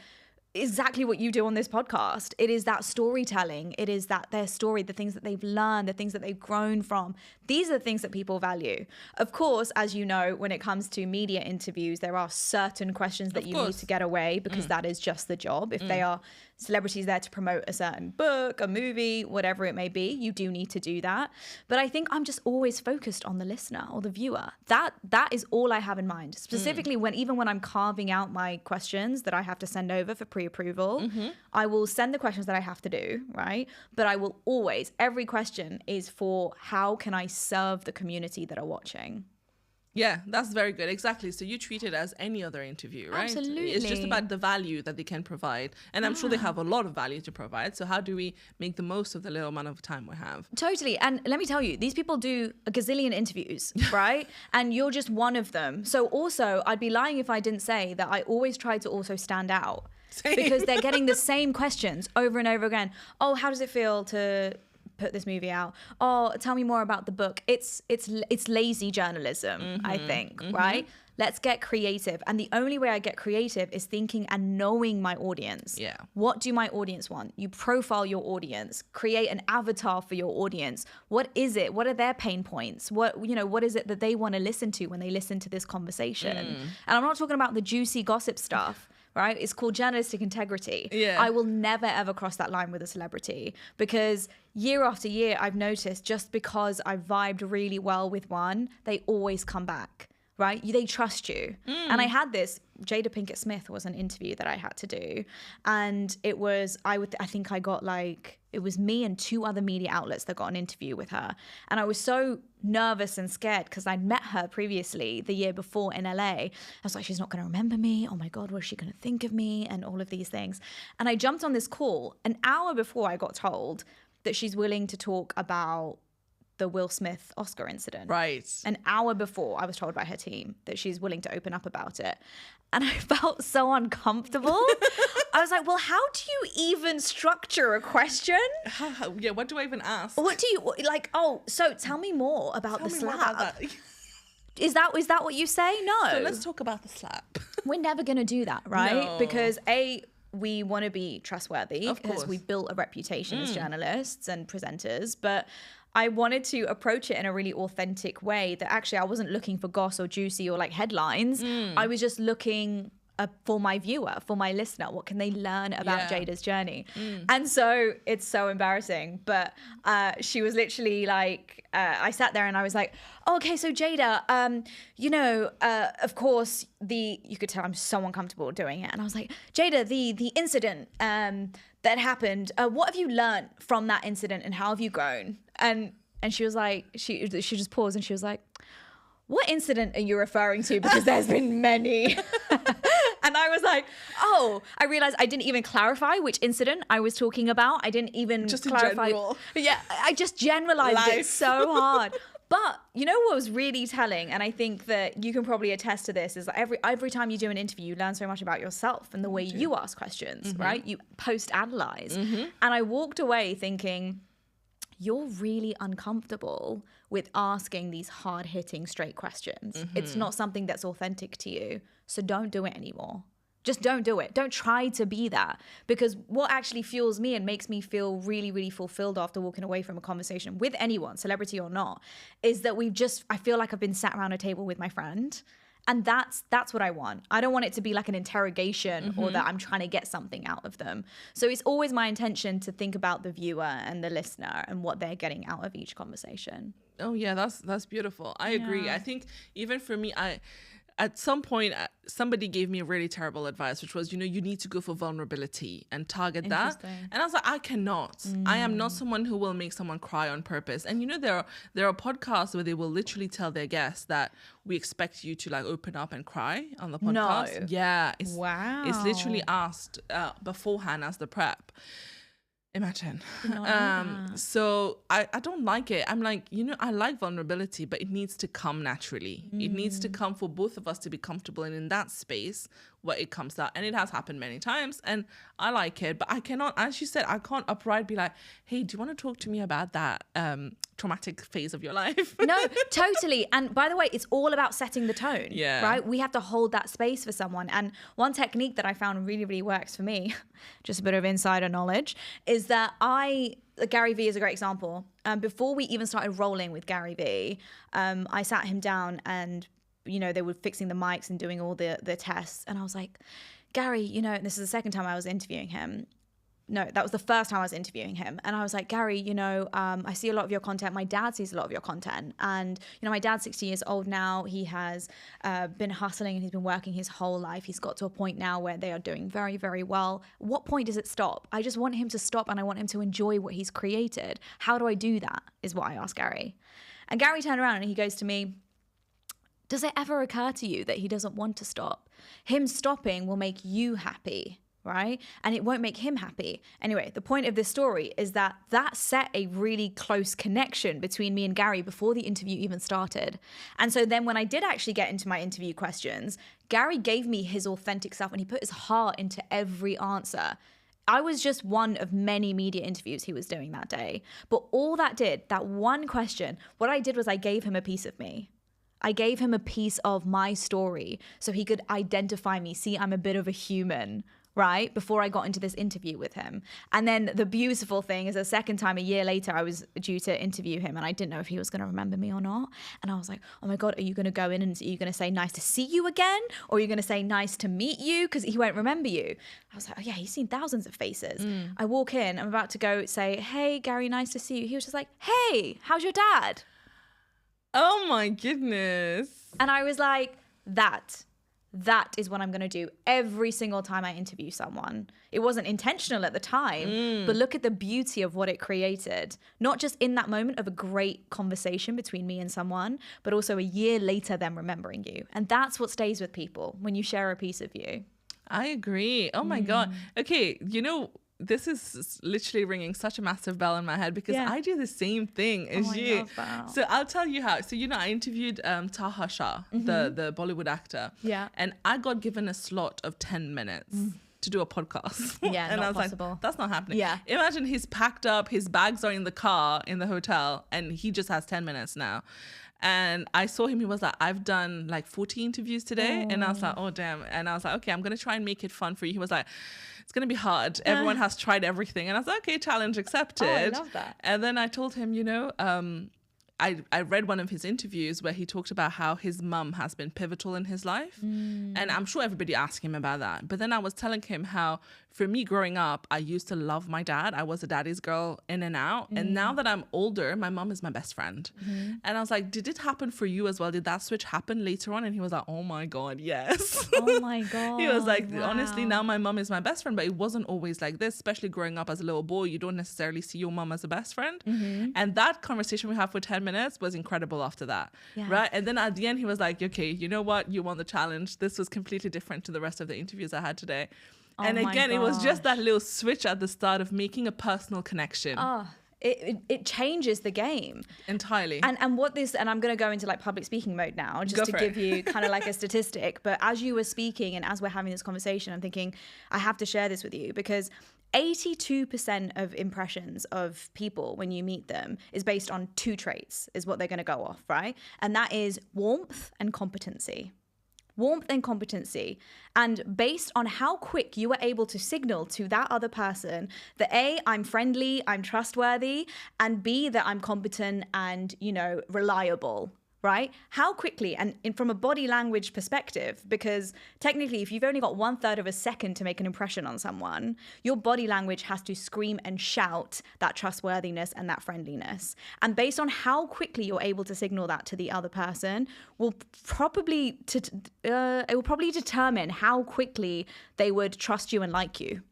exactly what you do on this podcast. It is that storytelling. It is that their story, the things that they've learned, the things that they've grown from. These are the things that people value. Of course, as you know, when it comes to media interviews, there are certain questions that you need to get away because that is just the job. If they are celebrities there to promote a certain book, a movie, whatever it may be, you do need to do that. But I think I'm just always focused on the listener or the viewer. That is all I have in mind. Specifically even when I'm carving out my questions that I have to send over for pre-approval, I will send the questions that I have to do, right? But I will always, every question is for how can I serve the community that are watching? Yeah, that's very good. Exactly. So you treat it as any other interview, right? Absolutely. It's just about the value that they can provide. And I'm sure they have a lot of value to provide. So how do we make the most of the little amount of time we have? Totally. And let me tell you, these people do a gazillion interviews, right? And you're just one of them. So also, I'd be lying if I didn't say that I always try to also stand out. Same. Because they're getting the same questions over and over again. Oh, how does it feel to put this movie out? Oh, tell me more about the book. It's lazy journalism, I think, right? Let's get creative. And the only way I get creative is thinking and knowing my audience. Yeah. What do my audience want? You profile your audience, create an avatar for your audience. What is it? What are their pain points? What is it that they want to listen to when they listen to this conversation? And I'm not talking about the juicy gossip stuff. Right? It's called journalistic integrity. Yeah. I will never, ever cross that line with a celebrity because year after year, I've noticed just because I vibed really well with one, they always come back, right? They trust you. And I had this, Jada Pinkett Smith was an interview that I had to do. And it was, I think I got it was me and 2 other media outlets that got an interview with her. And I was so nervous and scared because I'd met her previously the year before in LA. I was like, she's not going to remember me. Oh my God, what is she going to think of me? And all of these things. And I jumped on this call an hour before I got told that she's willing to talk about the Will Smith Oscar incident. Right. An hour before, I was told by her team that she's willing to open up about it. And I felt so uncomfortable. I was like, well, how do you even structure a question? Yeah, what do I even ask? What do you, so tell me more about the slap. Is that what you say? No. So let's talk about the slap. We're never going to do that, right? No. Because we want to be trustworthy because we built a reputation as journalists and presenters, but I wanted to approach it in a really authentic way that actually I wasn't looking for goss or juicy or headlines. I was just looking for my viewer, for my listener. What can they learn about Jada's journey? And so it's so embarrassing. But she was literally I sat there and I was like, oh, okay, so Jada, of course, you could tell I'm so uncomfortable doing it. And I was like, Jada, the incident that happened, what have you learned from that incident and how have you grown? And she was like, she just paused and she was like, what incident are you referring to? Because there's been many. And I was like, oh, I realized I didn't even clarify which incident I was talking about. I didn't even just clarify. In general. Yeah, I just generalized it so hard. But you know what was really telling, and I think that you can probably attest to this, is that every time you do an interview, you learn so much about yourself and the way you ask questions, right? You post-analyze. And I walked away thinking, you're really uncomfortable with asking these hard-hitting, straight questions. It's not something that's authentic to you, so don't do it anymore. Just don't do it. Don't try to be that. Because what actually fuels me and makes me feel really, really fulfilled after walking away from a conversation with anyone, celebrity or not, is that I feel like I've been sat around a table with my friend. And that's what I want. I don't want it to be like an interrogation or that I'm trying to get something out of them. So it's always my intention to think about the viewer and the listener and what they're getting out of each conversation. Oh yeah, that's beautiful. I agree. I think even for me, at some point, somebody gave me really terrible advice, which was, you need to go for vulnerability and target that. And I was like, I cannot. I am not someone who will make someone cry on purpose. And there are podcasts where they will literally tell their guests that we expect you to open up and cry on the podcast. No. Yeah. Wow. It's literally asked beforehand as the prep. Imagine. So I don't like it. I'm like, I like vulnerability, but it needs to come naturally. It needs to come for both of us to be comfortable. And in that space where it comes out, and it has happened many times, and I like it, but I cannot, as you said, I can't upright be like, hey, do you want to talk to me about that traumatic phase of your life? No, totally. And by the way, it's all about setting the tone, right? We have to hold that space for someone. And one technique that I found really, really works for me, just a bit of insider knowledge, is that Gary Vee is a great example. Before we even started rolling with Gary Vee, I sat him down and they were fixing the mics and doing all the tests. And I was like, Gary, this is the second time I was interviewing him. No, that was the first time I was interviewing him. And I was like, Gary, I see a lot of your content. My dad sees a lot of your content. And, my dad's 60 years old now. He has been hustling and he's been working his whole life. He's got to a point now where they are doing very, very well. What point does it stop? I just want him to stop and I want him to enjoy what he's created. How do I do that is what I asked Gary. And Gary turned around and he goes to me, Does it ever occur to you that he doesn't want to stop? Him stopping will make you happy, right? And it won't make him happy. Anyway, the point of this story is that set a really close connection between me and Gary before the interview even started. And so then when I did actually get into my interview questions, Gary gave me his authentic self and he put his heart into every answer. I was just one of many media interviews he was doing that day. But all that one question, what I did was I gave him a piece of me. I gave him a piece of my story so he could identify me, see I'm a bit of a human, right? Before I got into this interview with him. And then the beautiful thing is the second time, a year later, I was due to interview him and I didn't know if he was going to remember me or not. And I was like, oh my God, are you going to go in and are you going to say nice to see you again? Or are you going to say nice to meet you? Because he won't remember you. I was like, oh yeah, he's seen thousands of faces. I walk in, I'm about to go say, hey, Gary, nice to see you. He was just like, hey, how's your dad? Oh my goodness. And I was like, that is what I'm going to do every single time I interview someone. It wasn't intentional at the time, but look at the beauty of what it created. Not just in that moment of a great conversation between me and someone, but also a year later them remembering you. And that's what stays with people when you share a piece of you. I agree. Oh my God. Okay, this is literally ringing such a massive bell in my head because I do the same thing as you. Love that. So I'll tell you how. So, I interviewed Taha Shah, the Bollywood actor. Yeah. And I got given a slot of 10 minutes to do a podcast. Yeah, and not I was possible. like, that's not happening. Yeah. Imagine he's packed up, his bags are in the car, in the hotel, and he just has 10 minutes now. And I saw him, he was like, I've done like 40 interviews today. And I was like, oh, damn. And I was like, okay, I'm going to try and make it fun for you. He was like, it's going to be hard. Everyone has tried everything. And I was like, okay, challenge accepted. Oh, I love that. And then I told him, I read one of his interviews where he talked about how his mum has been pivotal in his life. And I'm sure everybody asked him about that. But then I was telling him how, for me growing up, I used to love my dad. I was a daddy's girl in and out. And now that I'm older, my mum is my best friend. And I was like, did it happen for you as well? Did that switch happen later on? And he was like, oh my God, yes. Oh my God. He was like, wow. honestly, now my mum is my best friend, but it wasn't always like this, especially growing up as a little boy. You don't necessarily see your mum as a best friend. And that conversation we had for 10 minutes was incredible after that. Yeah. Right. And then at the end, he was like, okay, you know what? You won the challenge. This was completely different to the rest of the interviews I had today. And again, it was just that little switch at the start of making a personal connection. Oh, it changes the game Entirely. And I'm going to go into like public speaking mode now, just to give you kind of like a statistic. But as you were speaking and as we're having this conversation, I'm thinking I have to share this with you because 82% of impressions of people when you meet them is based on 2 traits is what they're going to go off, right? And that is warmth and competency. Warmth and competency. And based on how quick you were able to signal to that other person that A, I'm friendly, I'm trustworthy, and B, that I'm competent and, reliable, right? How quickly, and from a body language perspective, because technically if you've only got 1/3 of a second to make an impression on someone, your body language has to scream and shout that trustworthiness and that friendliness. And based on how quickly you're able to signal that to the other person will probably determine how quickly they would trust you and like you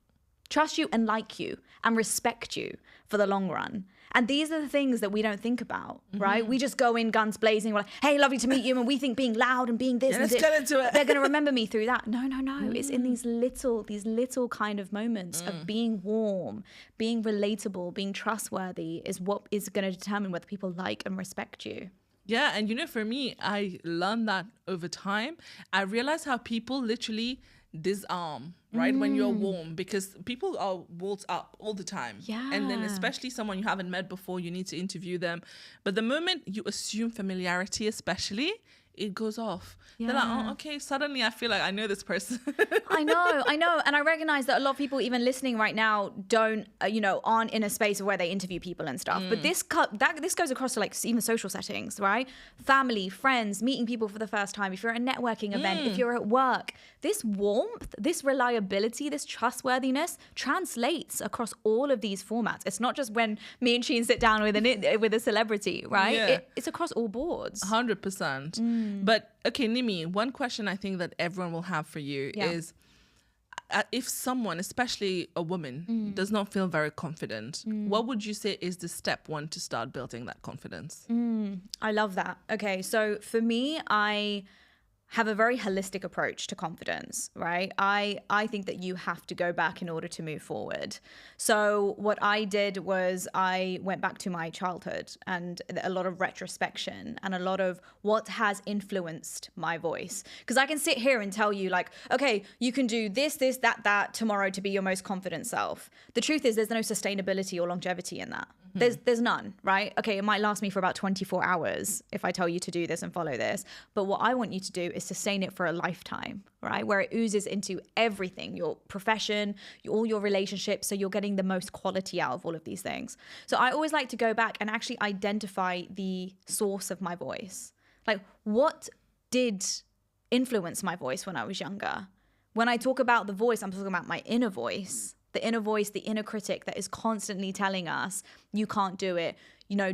and respect you for the long run. And these are the things that we don't think about, right? We just go in guns blazing. We're like, hey, lovely to meet you. And we think being loud and being this and this, get into it. They're going to remember me through that. No. It's in these little kind of moments of being warm, being relatable, being trustworthy is what is going to determine whether people like and respect you. Yeah. And, for me, I learned that over time. I realized how people literally disarm, right? When you're warm, because people are walled up all the time. Yeah. And then especially someone you haven't met before, you need to interview them. But the moment you assume familiarity, especially, it goes off. Yeah. They're like, oh, okay, suddenly I feel like I know this person. I know. And I recognize that a lot of people even listening right now don't, aren't in a space where they interview people and stuff. But this goes across to like even social settings, right? Family, friends, meeting people for the first time. If you're at a networking event, if you're at work, this warmth, this reliability, this trustworthiness translates across all of these formats. It's not just when me and Sheen sit down with a celebrity, right? Yeah. It's across all boards. 100%. But okay, Nimi, one question I think that everyone will have for you is, if someone, especially a woman, does not feel very confident, what would you say is the step one to start building that confidence? I love that. Okay, so for me, I have a very holistic approach to confidence, right? I think that you have to go back in order to move forward. So what I did was I went back to my childhood and a lot of retrospection and a lot of what has influenced my voice. Because I can sit here and tell you like, okay, you can do this, that tomorrow to be your most confident self. The truth is there's no sustainability or longevity in that. There's none, right? Okay, it might last me for about 24 hours if I tell you to do this and follow this. But what I want you to do is sustain it for a lifetime, right? Where it oozes into everything, your profession, all your relationships. So you're getting the most quality out of all of these things. So I always like to go back and actually identify the source of my voice. Like, what did influence my voice when I was younger? When I talk about the voice, I'm talking about my inner voice. The inner voice, the inner critic that is constantly telling us, you can't do it,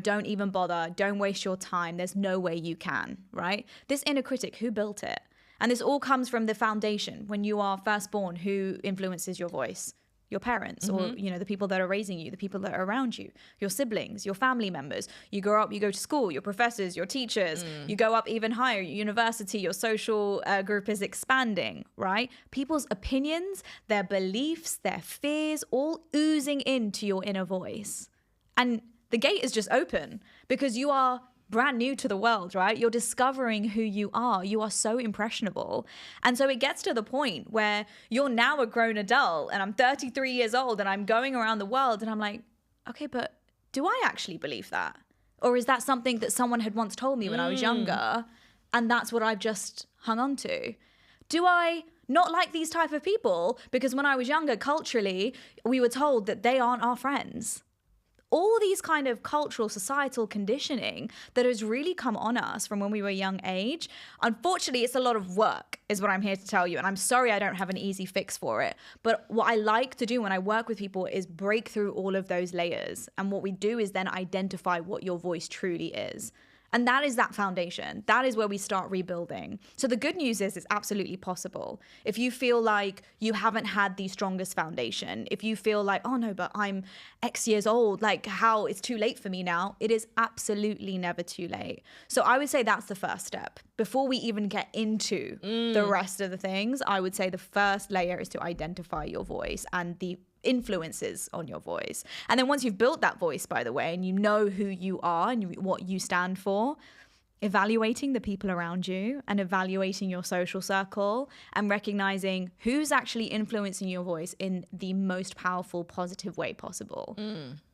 don't even bother, don't waste your time, there's no way you can, right? This inner critic, who built it? And this all comes from the foundation. When you are first born, who influences your voice? Your parents or, the people that are raising you, the people that are around you, your siblings, your family members. You grow up, you go to school, your professors, your teachers, you go up even higher, university, your social group is expanding, right? People's opinions, their beliefs, their fears, all oozing into your inner voice. And the gate is just open because you are brand new to the world, right? You're discovering who you are. You are so impressionable. And so it gets to the point where you're now a grown adult and I'm 33 years old and I'm going around the world and I'm like, okay, but do I actually believe that? Or is that something that someone had once told me when I was younger and that's what I've just hung on to? Do I not like these type of people because when I was younger, culturally, we were told that they aren't our friends? All these kind of cultural, societal conditioning that has really come on us from when we were a young age. Unfortunately, it's a lot of work is what I'm here to tell you. And I'm sorry I don't have an easy fix for it. But what I like to do when I work with people is break through all of those layers. And what we do is then identify what your voice truly is. And that is that foundation. That is where we start rebuilding. So the good news is it's absolutely possible. If you feel like you haven't had the strongest foundation, if you feel like, oh no, but I'm X years old, like how it's too late for me now, it is absolutely never too late. So I would say that's the first step. Before we even get into the rest of the things, I would say the first layer is to identify your voice and the influences on your voice. And then once you've built that voice, by the way, and you know who you are and what you stand for, evaluating the people around you and evaluating your social circle and recognizing who's actually influencing your voice in the most powerful, positive way possible.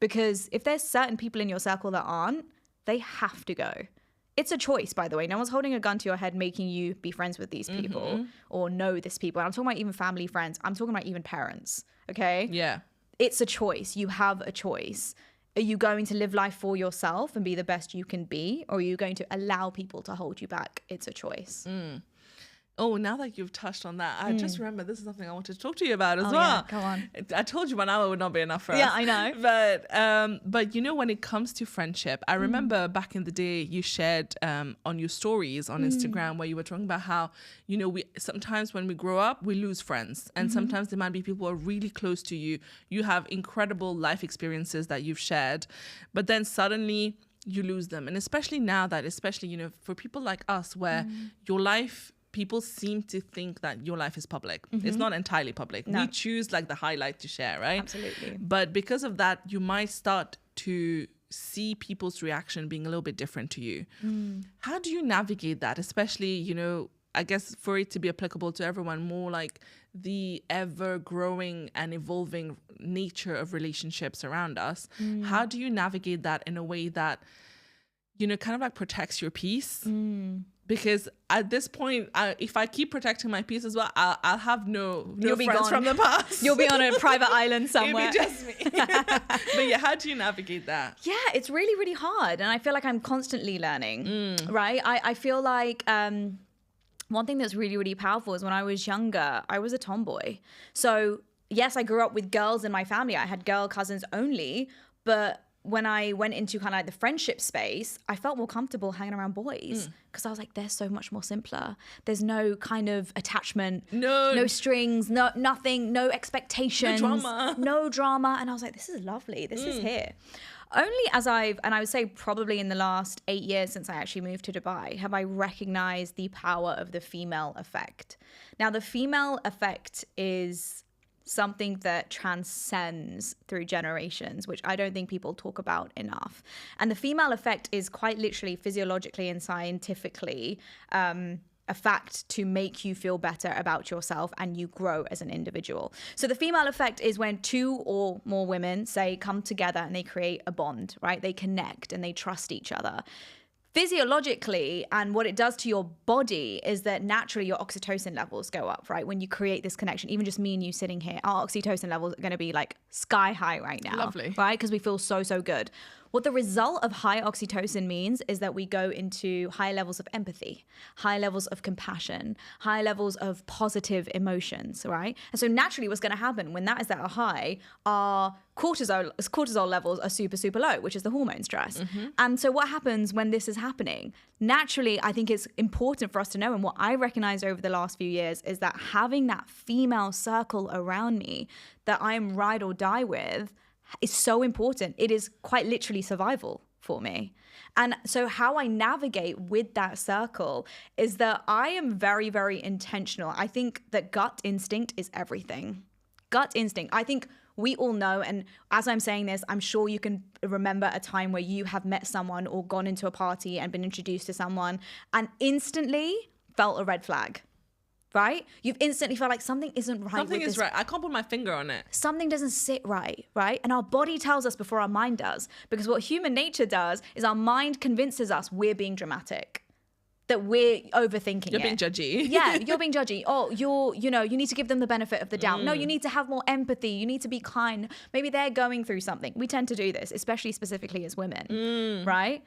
Because if there's certain people in your circle that aren't, they have to go. It's a choice, by the way. No one's holding a gun to your head making you be friends with these people or know these people. And I'm talking about even family, friends. I'm talking about even parents. Okay? Yeah. It's a choice. You have a choice. Are you going to live life for yourself and be the best you can be? Or are you going to allow people to hold you back? It's a choice. Oh, now that you've touched on that, I just remember this is something I wanted to talk to you about as well. Yeah, go on. I told you 1 hour would not be enough for us. Yeah, I know. But when it comes to friendship, I remember back in the day you shared on your stories on Instagram where you were talking about how, we sometimes when we grow up, we lose friends. And sometimes there might be people who are really close to you. You have incredible life experiences that you've shared, but then suddenly you lose them. And especially now that, for people like us where your life, people seem to think that your life is public. It's not entirely public. No. We choose like the highlight to share, right? Absolutely. But because of that, you might start to see people's reaction being a little bit different to you. How do you navigate that? Especially, I guess for it to be applicable to everyone, more like the ever growing and evolving nature of relationships around us. How do you navigate that in a way that, kind of like protects your peace? Because at this point, if I keep protecting my peace as well, I'll have no friends from the past. You'll be on a private island somewhere. It'll be just me. But yeah, how do you navigate that? Yeah, it's really, really hard. And I feel like I'm constantly learning, right? I feel like one thing that's really, really powerful is when I was younger, I was a tomboy. So yes, I grew up with girls in my family. I had girl cousins only, but when I went into kind of like the friendship space, I felt more comfortable hanging around boys because I was like, they're so much more simpler. There's no kind of attachment, no strings, nothing, no expectations, no drama. And I was like, this is lovely. This is here. Only as and I would say probably in the last 8 years since I actually moved to Dubai, have I recognized the power of the female effect. Now, the female effect is something that transcends through generations, which I don't think people talk about enough. And the female effect is quite literally physiologically and scientifically a fact to make you feel better about yourself and you grow as an individual. So the female effect is when 2 or more women, say, come together and they create a bond, right? They connect and they trust each other. Physiologically, and what it does to your body is that naturally your oxytocin levels go up, right? When you create this connection, even just me and you sitting here, our oxytocin levels are going to be like sky high right now. Lovely. Right? Because we feel so, so good. What the result of high oxytocin means is that we go into high levels of empathy, high levels of compassion, high levels of positive emotions, right? And so naturally what's going to happen when that is at a high, our cortisol levels are super, super low, which is the hormone stress. And so what happens when this is happening? Naturally, I think it's important for us to know, and what I recognized over the last few years is that having that female circle around me that I'm ride or die with is so important. It is quite literally survival for me. And so how I navigate with that circle is that I am very, very intentional. I think that gut instinct is everything. Gut instinct. I think we all know, and as I'm saying this, I'm sure you can remember a time where you have met someone or gone into a party and been introduced to someone and instantly felt a red flag. Right? You've instantly felt like something isn't right. Something is right. I can't put my finger on it. Something doesn't sit right, right? And our body tells us before our mind does. Because what human nature does is our mind convinces us we're being dramatic, that we're overthinking You're being judgy. Yeah, you're being judgy. Oh, you need to give them the benefit of the doubt. No, you need to have more empathy. You need to be kind. Maybe they're going through something. We tend to do this, especially specifically as women, right?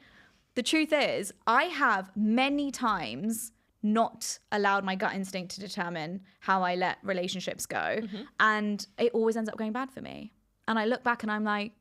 The truth is, I have many times not allowed my gut instinct to determine how I let relationships go. And it always ends up going bad for me. And I look back and I'm like,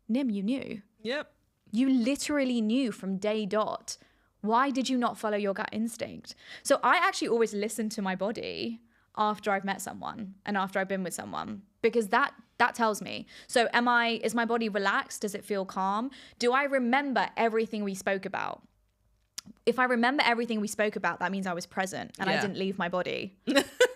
Nim, you knew. Yep. You literally knew from day dot. Why did you not follow your gut instinct? So I actually always listen to my body after I've met someone and after I've been with someone, because that tells me. So is my body relaxed? Does it feel calm? Do I remember everything we spoke about? If I remember everything we spoke about, that means I was present and I didn't leave my body.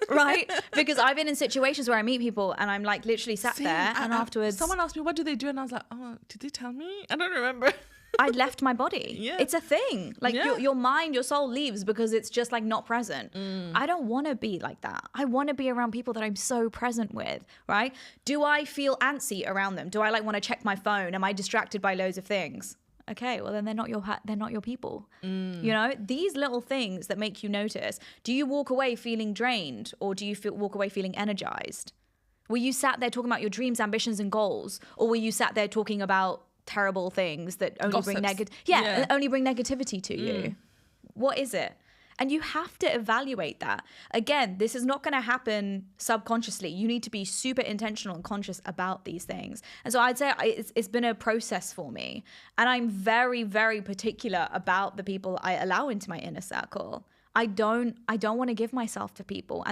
Right? Because I've been in situations where I meet people and I'm like literally sat there and afterwards someone asked me, what do they do? And I was like, oh, did they tell me? I don't remember. I'd left my body. Yeah. It's a thing. Like your mind, your soul leaves because it's just like not present. I don't want to be like that. I want to be around people that I'm so present with, right? Do I feel antsy around them? Do I like want to check my phone? Am I distracted by loads of things? Okay, well then they're not your people. You know, these little things that make you notice. Do you walk away feeling drained, or do you walk away feeling energized? Were you sat there talking about your dreams, ambitions, and goals, or were you sat there talking about terrible things that only bring only bring negativity to you? What is it? And you have to evaluate that. Again, this is not going to happen subconsciously. You need to be super intentional and conscious about these things. And so I'd say it's been a process for me. And I'm very, very particular about the people I allow into my inner circle. I don't want to give myself to people.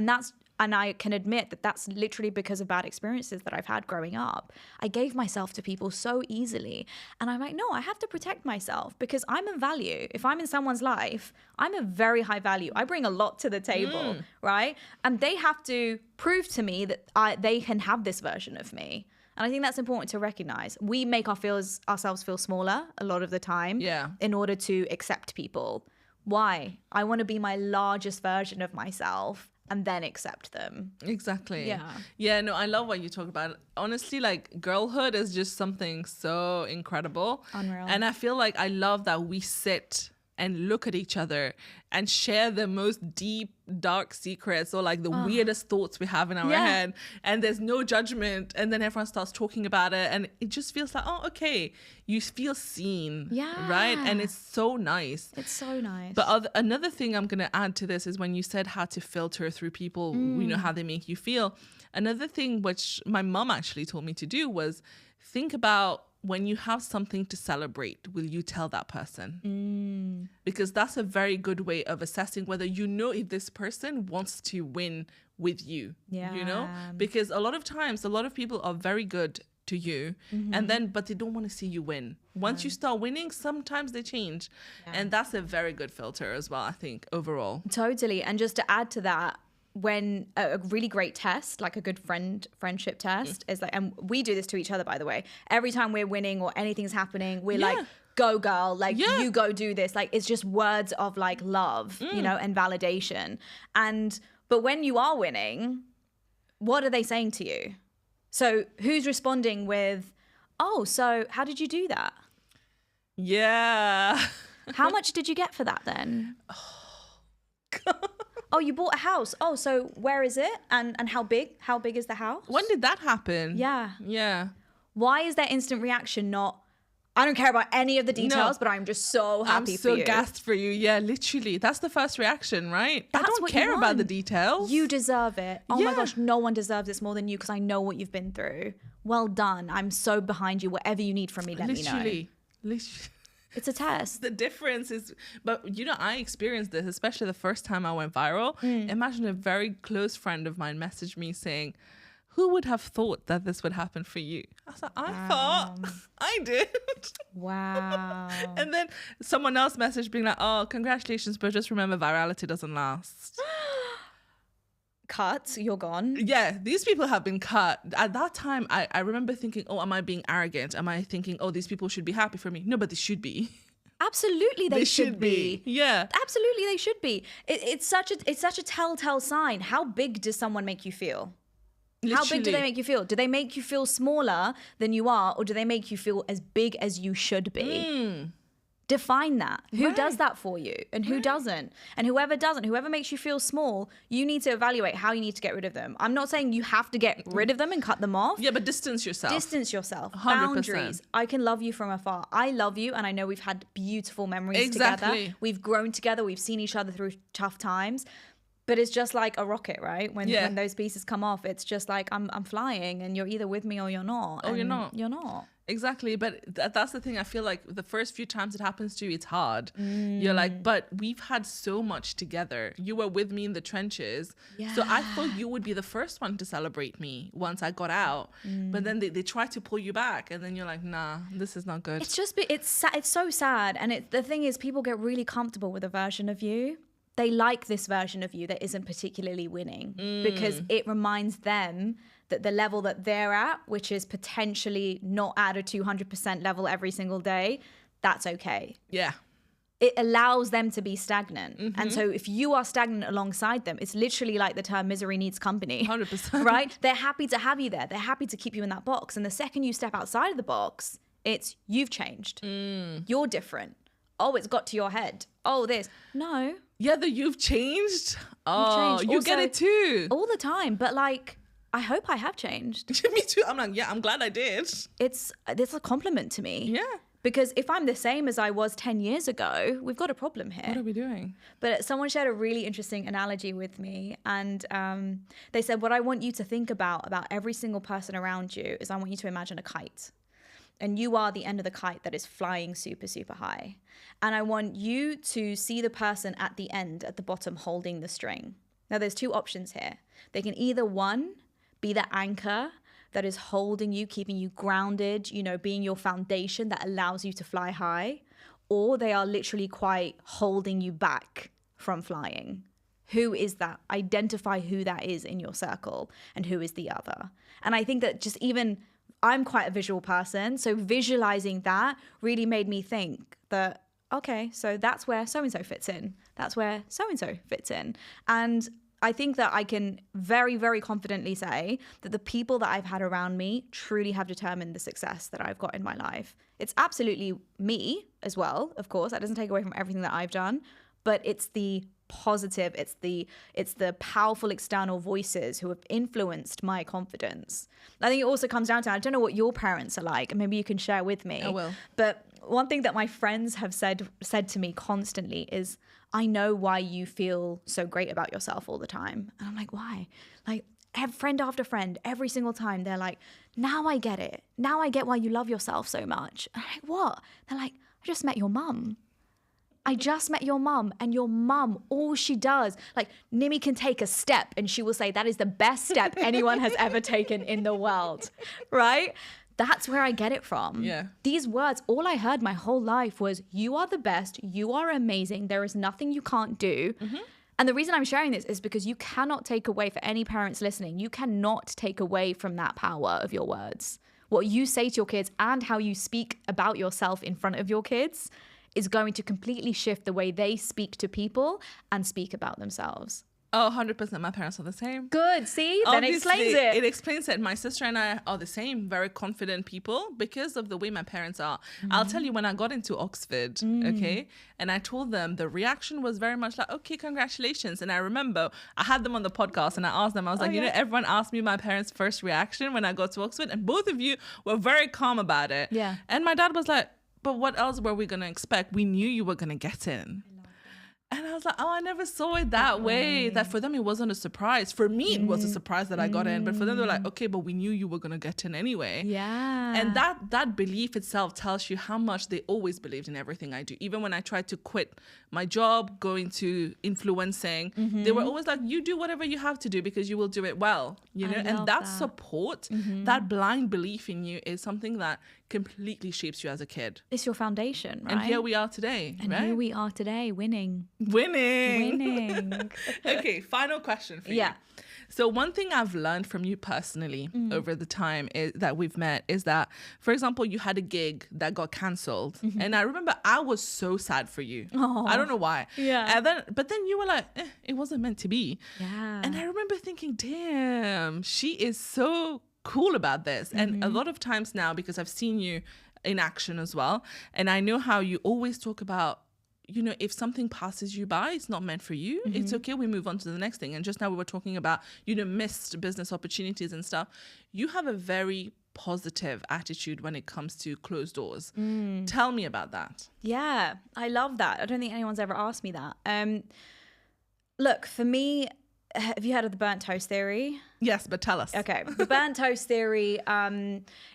And I can admit that that's literally because of bad experiences that I've had growing up. I gave myself to people so easily. And I'm like, no, I have to protect myself because I'm a value. If I'm in someone's life, I'm a very high value. I bring a lot to the table, right? And they have to prove to me that they can have this version of me. And I think that's important to recognize. We make ourselves feel smaller a lot of the time in order to accept people. Why? I want to be my largest version of myself and then accept them. Exactly. Yeah, no, I love what you talk about. Honestly, like girlhood is just something so incredible. Unreal. And I feel like I love that we sit and look at each other and share the most deep, dark secrets or like the weirdest thoughts we have in our head. And there's no judgment. And then everyone starts talking about it. And it just feels like, oh, okay. You feel seen. Yeah. Right? And it's so nice. It's so nice. But another thing I'm going to add to this is when you said how to filter through people, you know, how they make you feel. Another thing which my mom actually told me to do was think about when you have something to celebrate, will you tell that person? Because that's a very good way of assessing whether you know if this person wants to win with you. You know, because a lot of times, a lot of people are very good to you and then but they don't want to see you win. Once you start winning, sometimes they change. And that's a very good filter as well, I think, overall. Totally. And just to add to that, when a really great test, like a good friendship test is like, and we do this to each other, by the way, every time we're winning or anything's happening, we're like, go girl, like you go do this. Like, it's just words of like love, you know, and validation. But when you are winning, what are they saying to you? So who's responding with, oh, so how did you do that? Yeah. How much did you get for that then? Oh, you bought a house. Oh, so where is it? And how big? How big is the house? When did that happen? Yeah. Why is their instant reaction not, I don't care about any of the details, but I'm just so happy for you. I'm so gassed for you. Yeah, literally. That's the first reaction, right? I don't care about the details. You deserve it. Oh my gosh, no one deserves this more than you because I know what you've been through. Well done. I'm so behind you. Whatever you need from me, let me know. Literally. It's a test. The difference is, but you know, I experienced this, especially the first time I went viral. Imagine a very close friend of mine messaged me saying, who would have thought that this would happen for you? I was like, I thought I did. Wow. And then someone else messaged being like, oh, congratulations, but just remember virality doesn't last. Cut, you're gone. Yeah, these people have been cut. At that time, I remember thinking, oh, am I being arrogant? Am I thinking, oh, these people should be happy for me? No, but they should be. Absolutely, they should be. Yeah, absolutely, they should be. It's such a telltale sign. How big does someone make you feel? Literally. How big do they make you feel? Do they make you feel smaller than you are, or do they make you feel as big as you should be? Define that. Who does that for you and who doesn't? And whoever doesn't, whoever makes you feel small, you need to evaluate how you need to get rid of them. I'm not saying you have to get rid of them and cut them off. Yeah, but distance yourself. Distance yourself. 100%. Boundaries. I can love you from afar. I love you, and I know we've had beautiful memories together. We've grown together. We've seen each other through tough times. But it's just like a rocket, right? When those pieces come off, it's just like I'm flying, and you're either with me or you're not. Oh, you're not. You're not. Exactly. But that's the thing. I feel like the first few times it happens to you, it's hard. You're like, but we've had so much together. You were with me in the trenches. Yeah. So I thought you would be the first one to celebrate me once I got out. But then they try to pull you back. And then you're like, nah, this is not good. It's so sad. And the thing is, people get really comfortable with a version of you. They like this version of you that isn't particularly winning because it reminds them that the level that they're at, which is potentially not at a 200% level every single day, that's okay. Yeah. It allows them to be stagnant. And so if you are stagnant alongside them, it's literally like the term misery needs company. 100%. Right? They're happy to have you there. They're happy to keep you in that box. And the second you step outside of the box, it's you've changed. You're different. Oh, it's got to your head. Oh, this. No. Yeah, that you've changed. Oh, you get it too. All the time. But like, I hope I have changed. Me too. I'm like, yeah, I'm glad I did. It's a compliment to me. Yeah. Because if I'm the same as I was 10 years ago, we've got a problem here. What are we doing? But someone shared a really interesting analogy with me. And they said, what I want you to think about every single person around you is I want you to imagine a kite. And you are the end of the kite that is flying super, super high. And I want you to see the person at the end, at the bottom, holding the string. Now, there's two options here. They can either, one, be the anchor that is holding you, keeping you grounded, being your foundation that allows you to fly high, or they are literally quite holding you back from flying. Who is that? Identify who that is in your circle and who is the other. And I think that just even... I'm quite a visual person, so visualizing that really made me think that, okay, so that's where so-and-so fits in. That's where so-and-so fits in. And I think that I can very, very confidently say that the people that I've had around me truly have determined the success that I've got in my life. It's absolutely me as well, of course. That doesn't take away from everything that I've done, but it's the positive, it's the powerful external voices who have influenced my confidence. I think it also comes down to, I don't know what your parents are like, and maybe you can share with me. I will. But one thing that my friends have said to me constantly is, I know why you feel so great about yourself all the time. And I'm like, why? Like, friend after friend, every single time they're like, now I get it. Now I get why you love yourself so much. And I'm like, what? They're like, I just met your mum. I just met your mum, and your mum, all she does, like Nimi can take a step and she will say that is the best step anyone has ever taken in the world, right? That's where I get it from. Yeah. These words, all I heard my whole life was, you are the best, you are amazing, there is nothing you can't do. And the reason I'm sharing this is because you cannot take away, for any parents listening, you cannot take away from that power of your words. What you say to your kids and how you speak about yourself in front of your kids is going to completely shift the way they speak to people and speak about themselves. Oh, 100%. My parents are the same. Good. See, that explains it. It explains it. My sister and I are the same, very confident people because of the way my parents are. I'll tell you, when I got into Oxford, okay, and I told them, the reaction was very much like, okay, congratulations. And I remember I had them on the podcast and I asked them, I was like, you know, everyone asked me my parents' first reaction when I got to Oxford, and both of you were very calm about it. Yeah. And my dad was like, but what else were we going to expect? We knew you were going to get in. And I was like, oh, I never saw it that way. That for them, it wasn't a surprise. For me, it was a surprise that I got in. But for them, they're like, okay, but we knew you were going to get in anyway. Yeah. And that belief itself tells you how much they always believed in everything I do. Even when I tried to quit my job, going to influencing, they were always like, you do whatever you have to do because you will do it well. You know, and that support, that blind belief in you is something that completely shapes you as a kid. It's your foundation, right? And here we are today, and right? here we are today, winning. Winning. Okay, final question for you. Yeah. So one thing I've learned from you personally over the time that we've met is that, for example, you had a gig that got cancelled. And I remember I was so sad for you. Aww. I don't know why. Yeah. But then you were like, it wasn't meant to be. Yeah. And I remember thinking, damn, she is so cool about this. And a lot of times now, because I've seen you in action as well, and I know how you always talk about, you know, if something passes you by, it's not meant for you. It's okay. We move on to the next thing. And just now we were talking about, you know, missed business opportunities and stuff. You have a very positive attitude when it comes to closed doors. Tell me about that. Yeah, I love that. I don't think anyone's ever asked me that. Look, for me, have you heard of the burnt toast theory? Yes, but tell us. Okay. The burnt toast theory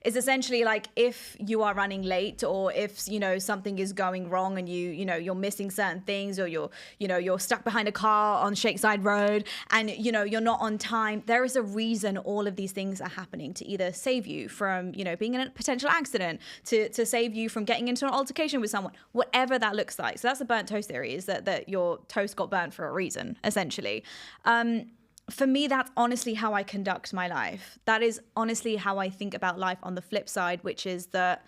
is essentially like, if you are running late, or if, you know, something is going wrong and you're missing certain things, or you're stuck behind a car on Shakeside Road and, you know, you're not on time. There is a reason all of these things are happening, to either save you from, you know, being in a potential accident, to save you from getting into an altercation with someone, whatever that looks like. So that's the burnt toast theory, is that your toast got burnt for a reason, essentially. For me, that's honestly how I conduct my life. That is honestly how I think about life on the flip side, which is that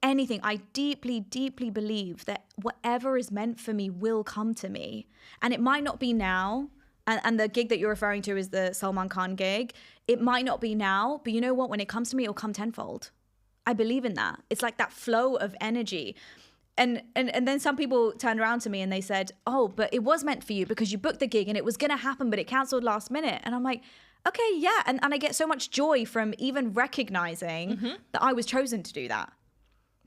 anything, I deeply, deeply believe that whatever is meant for me will come to me. And it might not be now. And the gig that you're referring to is the Salman Khan gig. It might not be now, but you know what? When it comes to me, it'll come tenfold. I believe in that. It's like that flow of energy. And then some people turned around to me and they said, oh, but it was meant for you because you booked the gig and it was going to happen, but it cancelled last minute. And I'm like, okay, yeah. And I get so much joy from even recognizing that I was chosen to do that.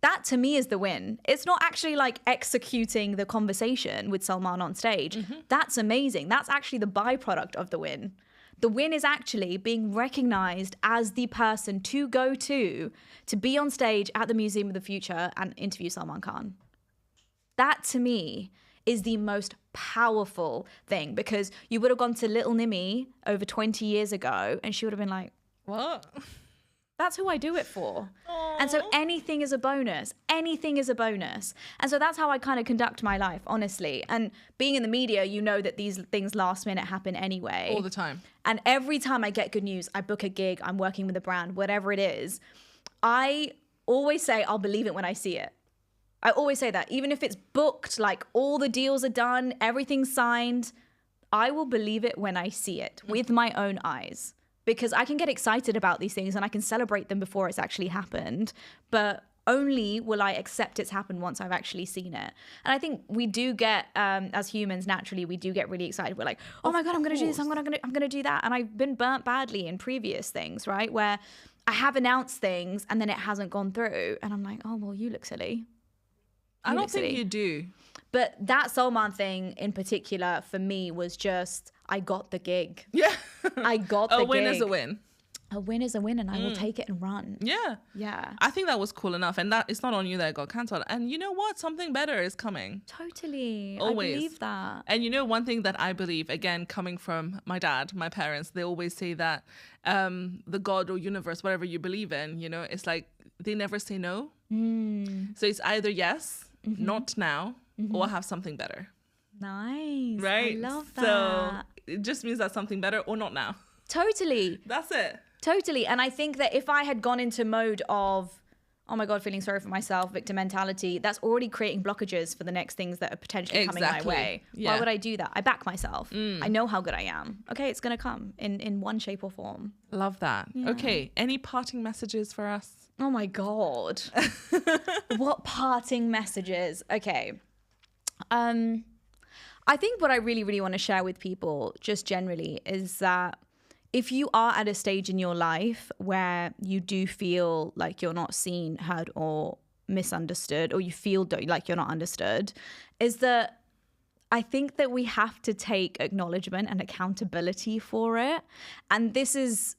That to me is the win. It's not actually like executing the conversation with Salman on stage. That's amazing. That's actually the byproduct of the win. The win is actually being recognized as the person to go to be on stage at the Museum of the Future and interview Salman Khan. That to me is the most powerful thing, because you would have gone to little Nimi over 20 years ago and she would have been like, what? That's who I do it for. Aww. And so anything is a bonus. Anything is a bonus. And so that's how I kind of conduct my life, honestly. And being in the media, you know that these things last minute happen anyway. All the time. And every time I get good news, I book a gig, I'm working with a brand, whatever it is, I always say, I'll believe it when I see it. I always say that. Even if it's booked, like all the deals are done, everything's signed, I will believe it when I see it with my own eyes. Because I can get excited about these things and I can celebrate them before it's actually happened. But only will I accept it's happened once I've actually seen it. And I think we do get, as humans, naturally, we do get really excited. We're like, oh my God, I'm going to do this. I'm going to do that. And I've been burnt badly in previous things, right? Where I have announced things and then it hasn't gone through. And I'm like, oh, well, you look silly. I don't think you do. But that soul man thing in particular for me was just, I got the gig. Yeah. I got the gig. A win is a win. A win is a win, and I will take it and run. Yeah. Yeah. I think that was cool enough. And that it's not on you that it got cancelled. And you know what? Something better is coming. Totally. Always. I believe that. And you know, one thing that I believe, again, coming from my dad, my parents, they always say that the God or universe, whatever you believe in, you know, it's like they never say no. So it's either yes, not now, or have something better. Nice. Right? I love that. So it just means that something better or not now. Totally. That's it. Totally. And I think that if I had gone into mode of, oh my God, feeling sorry for myself, victim mentality, that's already creating blockages for the next things that are potentially coming my way. Yeah. Why would I do that? I back myself. I know how good I am. Okay, it's going to come in one shape or form. Love that. Yeah. Okay. Any parting messages for us? Oh my God. What parting messages? Okay. I think what I really, really want to share with people just generally is that if you are at a stage in your life where you do feel like you're not seen, heard, or misunderstood, or you feel like you're not understood, is that I think that we have to take acknowledgement and accountability for it. And this is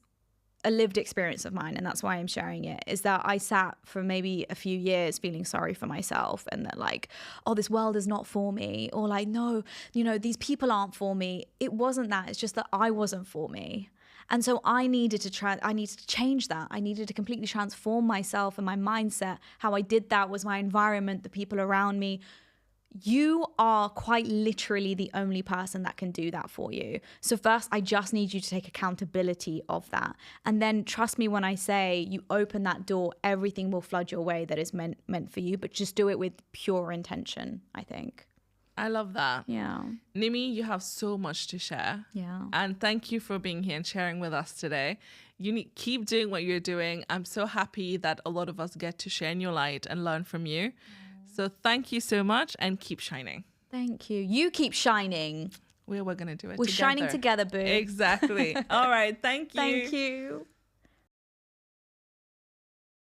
a lived experience of mine, and that's why I'm sharing it, is that I sat for maybe a few years feeling sorry for myself, and that like, oh, this world is not for me, or like, no, you know, these people aren't for me. It wasn't that. It's just that I wasn't for me. And so I needed to change that. I needed to completely transform myself and my mindset. How I did that was my environment, the people around me. You are quite literally the only person that can do that for you. So first, I just need you to take accountability of that. And then trust me when I say you open that door, everything will flood your way that is meant for you. But just do it with pure intention, I think. I love that. Yeah. Nimi, you have so much to share. Yeah. And thank you for being here and sharing with us today. Keep doing what you're doing. I'm so happy that a lot of us get to shine your light and learn from you. So thank you so much and keep shining. Thank you. You keep shining. We're going to do it We're together. shining together, boo. Exactly. All right. Thank you. Thank you.